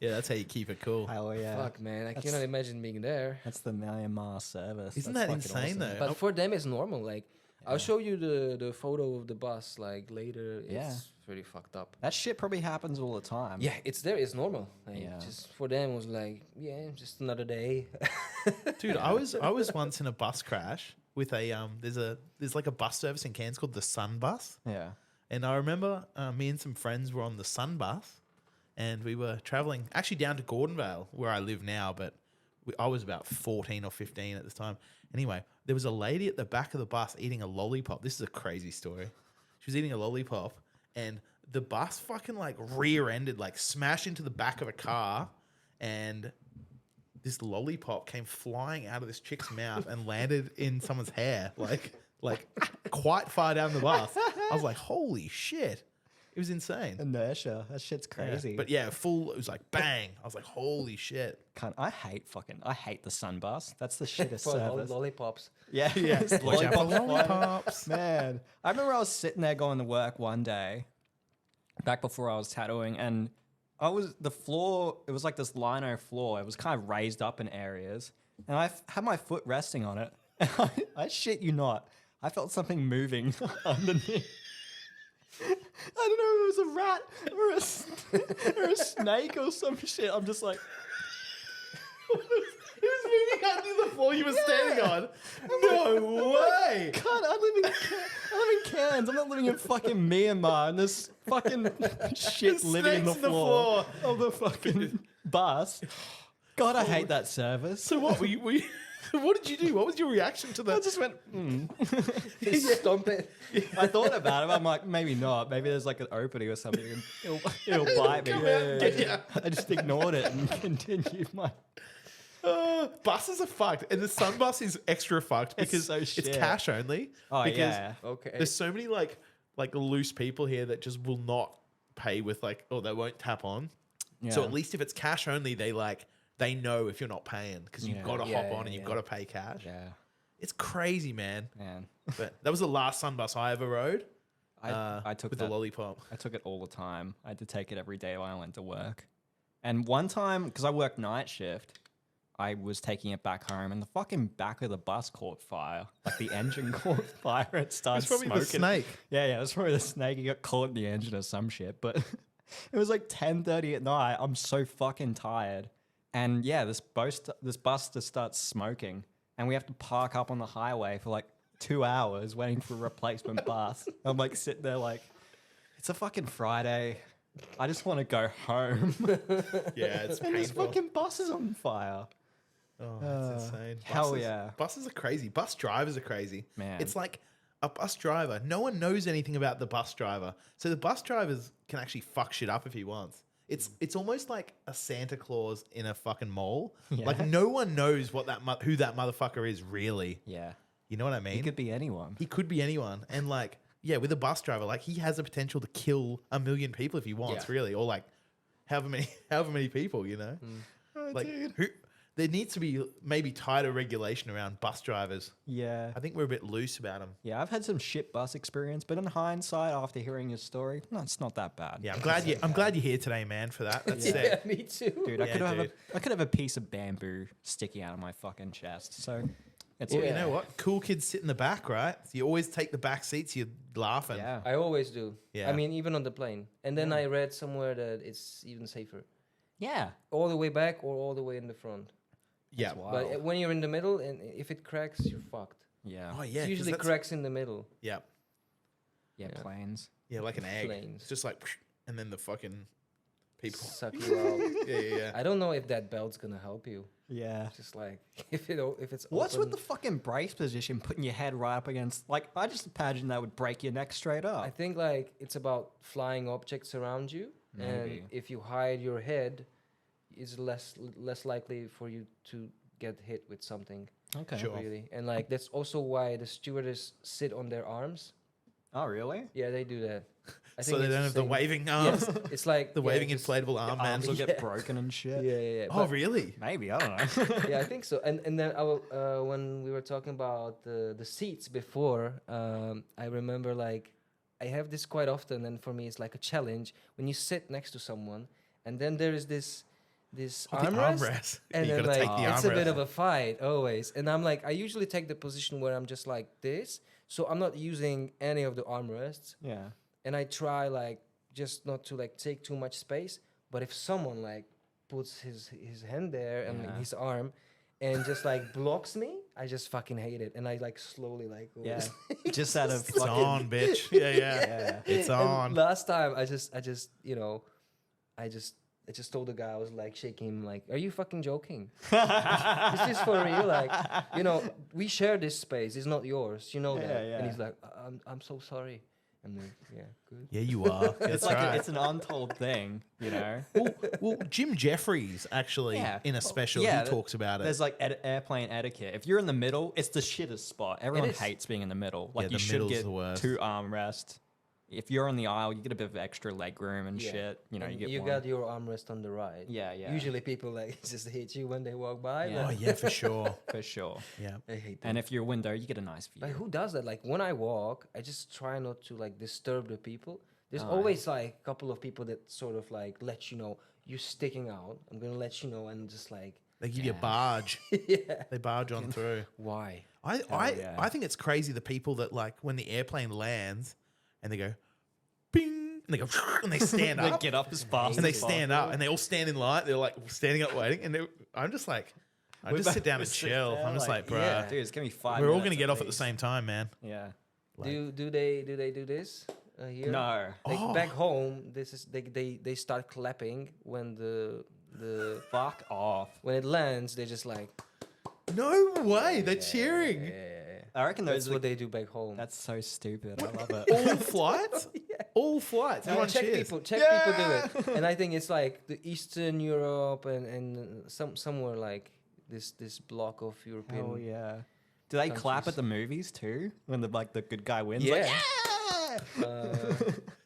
Yeah, that's how you keep it cool. Hell yeah. Fuck, man, I That's- cannot imagine being there. That's the Myanmar service. Isn't That's that fucking insane, awesome. though? But for them, it's normal. Like, Yeah. I'll show you the photo of the bus like later. Yeah. It's really fucked up. That shit probably happens all the time. Yeah, it's there. It's normal. Like, Yeah. just for them, it was like, yeah, just another day. Dude, I was once in a bus crash with a there's like a bus service in Cairns called the Sun Bus, Yeah. and I remember me and some friends were on the Sun Bus, and we were traveling actually down to Gordonvale where I live now, but I was about 14 or 15 at this time. Anyway, there was a lady at the back of the bus eating a lollipop. This is a crazy story. She was eating a lollipop, and the bus fucking like rear-ended, like smashed into the back of a car, and this lollipop came flying out of this chick's mouth and landed in someone's hair, like quite far down the bus. I was like, holy shit. It was insane. Inertia. That shit's crazy. Yeah. But yeah, full, it was like bang. I was like, holy shit. I hate the sun bus. That's the shittest For service. lollipops. Yeah. Yeah. Watch out for Lollipop. lollipops. Man, I remember I was sitting there going to work one day, back before I was tattooing, and the floor, it was like this lino floor. It was kind of raised up in areas, and I had my foot resting on it. And I shit you not, I felt something moving underneath. I don't know if it was a rat or a snake or some shit. I'm just like, It was moving under the floor you were standing on. No way. God, I live in Cairns. I'm not living in fucking Myanmar, and there's fucking shit living in the snakes in the floor of the fucking bus. God, I hate that service. So what were you, what did you do? What was your reaction to I that? just went, Stomp it. I thought about it. I'm like, maybe not. Maybe there's like an opening or something, and it'll bite me. Come out and get ya. I just ignored it and continued my. Buses are fucked, and the Sun Bus is extra fucked It's because so it's shit. cash only. Oh because yeah. Okay. There's so many like loose people here that just will not pay with or they won't tap on. So Yeah. at least if it's cash only, they know if you're not paying because you've Yeah. got to Yeah, hop on yeah, and you've yeah. got to pay cash. Yeah, It's crazy, man. man. But that was the last Sun Bus I ever rode. I took with that. the lollipop. I took it all the time. I had to take it every day when I went to work. And one time, because I worked night shift, I was taking it back home, and the fucking back of the bus caught fire. Like the engine caught fire. It started It's probably smoking. the snake. Yeah, it was probably the snake. He got caught in the engine or some shit. But it was like 10:30 at night. I'm so fucking tired. And yeah, this bus just starts smoking, and we have to park up on the highway for like 2 hours waiting for a replacement bus. I'm like sitting there like, it's a fucking Friday. I just want to go home. Yeah, it's And this painful. fucking bus is on fire. Oh, that's insane. hell Buses- yeah. Buses are crazy. Bus drivers are crazy. Man. It's like a bus driver. No one knows anything about the bus driver. So the bus drivers can actually fuck shit up if he wants. It's almost like a Santa Claus in a fucking mall. Yeah. Like no one knows what who that motherfucker is really. Yeah. You know what I mean? He could be anyone. He could be anyone. And like, yeah, with a bus driver, like he has the potential to kill 1 million people if he wants, Yeah. really. Or like however many people, you know? Like there needs to be maybe tighter regulation around bus drivers. Yeah. I think we're a bit loose about them. Yeah, I've had some shit bus experience, but in hindsight, after hearing your story, no, it's not that bad. Yeah, I'm glad you're here today, man, for that. That's Yeah, sick. me too. Dude, I Yeah, could have a piece of bamboo sticking out of my fucking chest. So it's Well, Yeah. you know what? Cool kids sit in the back, right? So you always take the back seats. You're laughing. yeah. I always do. Yeah. I mean, even on the plane. And then I read somewhere that it's even safer. Yeah. All the way back or all the way in the front. Yeah. Wow. But when you're in the middle, and if it cracks, you're fucked. Yeah. Oh yeah. It 'cause usually that's- cracks in the middle. Yeah. Yeah, Yeah. planes. Yeah, like an egg. Planes. It's just like, and then the fucking people. Suck you out. Yeah. I don't know if that belt's gonna help you. Yeah. Just like if it's What's with open. the fucking brace position, putting your head right up against, like, I just imagine that would break your neck straight up. I think like it's about flying objects around you, and Maybe. if you hide your head, it's less likely for you to get hit with something. Okay. Sure. Really, and like that's also why the stewardess sit on their arms. Oh, really? Yeah, they do that. I So they it's don't have the same. waving Yes, arms, it's like the waving just- inflatable arm man. Arms will Yeah. get broken and shit. Yeah. Oh, really? Maybe, I don't know. Yeah, I think so. And then when we were talking about the seats before, I remember like I have this quite often, and for me it's like a challenge when you sit next to someone, and then there is this Oh, the armrest, armrest. and You then gotta like take the it's a bit armrest. of a fight always. And I'm like, I usually take the position where I'm just like this, so I'm not using any of the armrests, Yeah. and I try like just not to like take too much space. But if someone like puts his hand there and his arm and just like blocks me, I just fucking hate it. And I like slowly like just out of It's on, bitch. Yeah. It's on. And last time I just I just told the guy, I was like shaking him like, are you fucking joking? Is this for real? Like, you know, we share this space. It's not yours. You know that. Yeah. And he's like, I'm so sorry. And then, good. Yeah, you are. That's it's like right. it's an untold thing, you know. Well, Jim Jeffries actually in a special he talks about it. There's like airplane etiquette. If you're in the middle, it's the shittest spot. Everyone is. hates being in the middle. Like the you should middle's get the worst. 2 armrests. If you're on the aisle, you get a bit of extra leg room and shit. You know, And you get you one. got your armrest on the right. Yeah. Usually people like just hit you when they walk by. Yeah. Oh yeah, for sure. For sure. Yeah. I hate that. And if you're a window, you get a nice view. Like who does that? Like when I walk, I just try not to like disturb the people. There's always like a couple of people that sort of like let you know you're sticking out. I'm gonna let you know, and just like They give you a barge. They barge on through. why? I think it's crazy the people that like when the airplane lands and they go bing and they go and they stand They up get up as fast and they as stand up and they all stand in line. They're like standing up waiting and I'm just like I just sit down and chill. I'm just like, bruh, Dude, it's gonna be 5 we're all minutes gonna get at off at the least. same time, man. Yeah. Do they do this here? No. Like back home, this is they start clapping when the Fuck off. when it lands. They're just like No way, they're cheering. yeah. I reckon That's those what they do back home. That's so stupid. I love it. All flights? All flights. Everyone Czech cheers. people do it, and I think it's like the Eastern Europe and somewhere like this block of European. Oh yeah. Do they clap countries. at the movies too when the the good guy wins? Yeah. Like, yeah!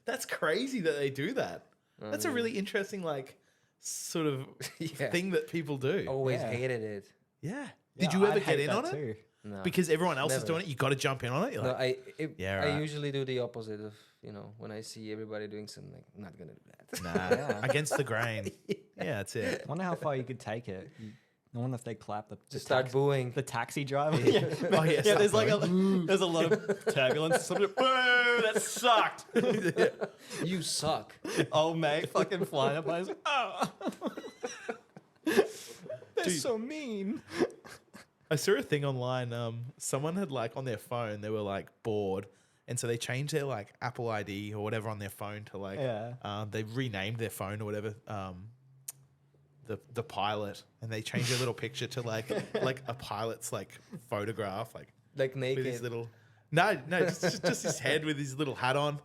That's crazy that they do that. That's a really interesting like sort of Yeah. thing that people do. Always Yeah. hated it. Yeah. Yeah, Did you ever I'd get hate in that on it? too. No. Because everyone else is Never. doing it, you got to jump in on it. You're No, like, I right. usually do the opposite of when I see everybody doing something. Like, I'm not gonna do that. nah, against the grain. Yeah, that's it. I wonder how far you could take it. I wonder if they clap the Just start booing. the taxi driver. Oh, yeah, start there's like there's a lot of turbulence. Somebody, boo, that sucked. You suck. Old mate fucking flying up. I was like, oh. They're so mean. I saw a thing online. Someone had like on their phone, they were like bored. And so they changed their like Apple ID or whatever on their phone to like, they renamed their phone or whatever, the pilot, and they changed their little picture to like a pilot's like photograph, like Naked. with his little, no, just his head with his little hat on.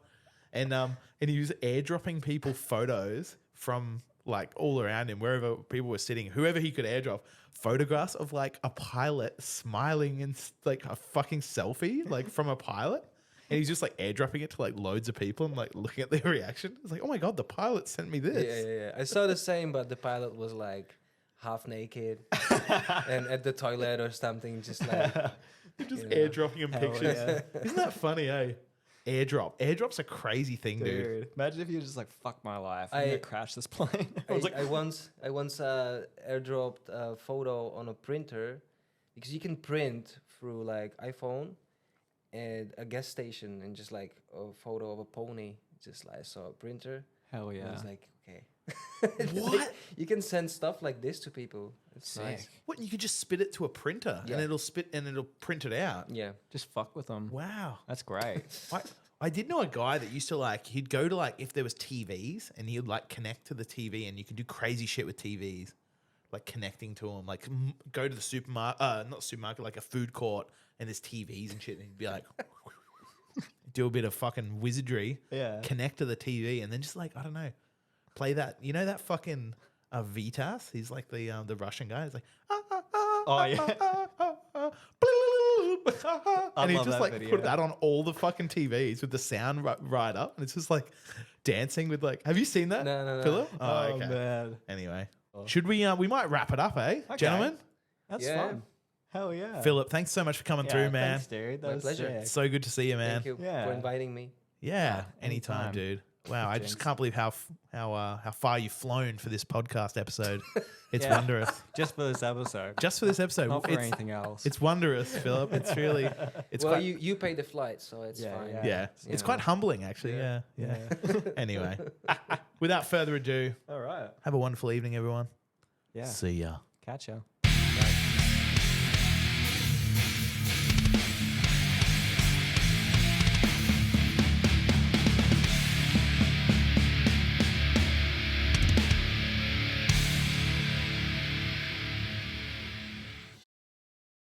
And he was airdropping people photos from like all around him, wherever people were sitting, whoever he could airdrop, photographs of like a pilot smiling and like a fucking selfie, like from a pilot. And he's just like airdropping it to like loads of people and like looking at their reaction. It's like, oh my God, the pilot sent me this. Yeah. I saw the same, but the pilot was like half naked and at the toilet or something, just like You're just airdropping him pictures. yeah. Isn't that funny, eh? Airdrop. Airdrop's a crazy thing, dude. Dude, imagine if you were just like, fuck my life. I'm I- gonna crash this plane. I was like, I once airdropped a photo on a printer because you can print through like iPhone and a gas station and just like a photo of a pony. Just like I saw a printer. hell I yeah. was like, okay. What? You can send stuff like this to people. It's nice. What? You could just spit it to a printer Yeah. and it'll print it out. Yeah. Just fuck with them. Wow. That's great. I did know a guy that used to like, he'd go to like, if there was TVs and he would like connect to the TV and you could do crazy shit with TVs, like connecting to them, like go to the supermarket, not supermarket, like a food court and there's TVs and shit. And he'd be like, do a bit of fucking wizardry, connect to the TV and then just like, I don't know, play that, you know, that fucking Vitas, he's like the Russian guy. He's like, Oh, yeah. and he love just that like video. put that on all the fucking TVs with the sound right up, and it's just like dancing with like. Have you seen that? No. Philip? Oh, okay. man. Anyway, should we might wrap it up, eh, gentlemen? That's Yeah. fun. Hell yeah. Philip, thanks so much for coming through, man. Thanks, dude. That My was pleasure. sick. So good to see you, man. Thank you Yeah. for inviting me. Yeah, anytime, Anytime. dude. Wow, I just Jinx. can't believe how far you've flown for this podcast episode. It's Yeah. wondrous. Just for this episode. Just for this episode. Not for it's, anything else. it's wondrous, Philip. It's really, it's well, quite, you pay the flight, so it's Yeah, fine. yeah. yeah, You it's know. quite humbling actually. Yeah. Anyway, without further ado, All right. have a wonderful evening, everyone. Yeah. See ya. Catch ya.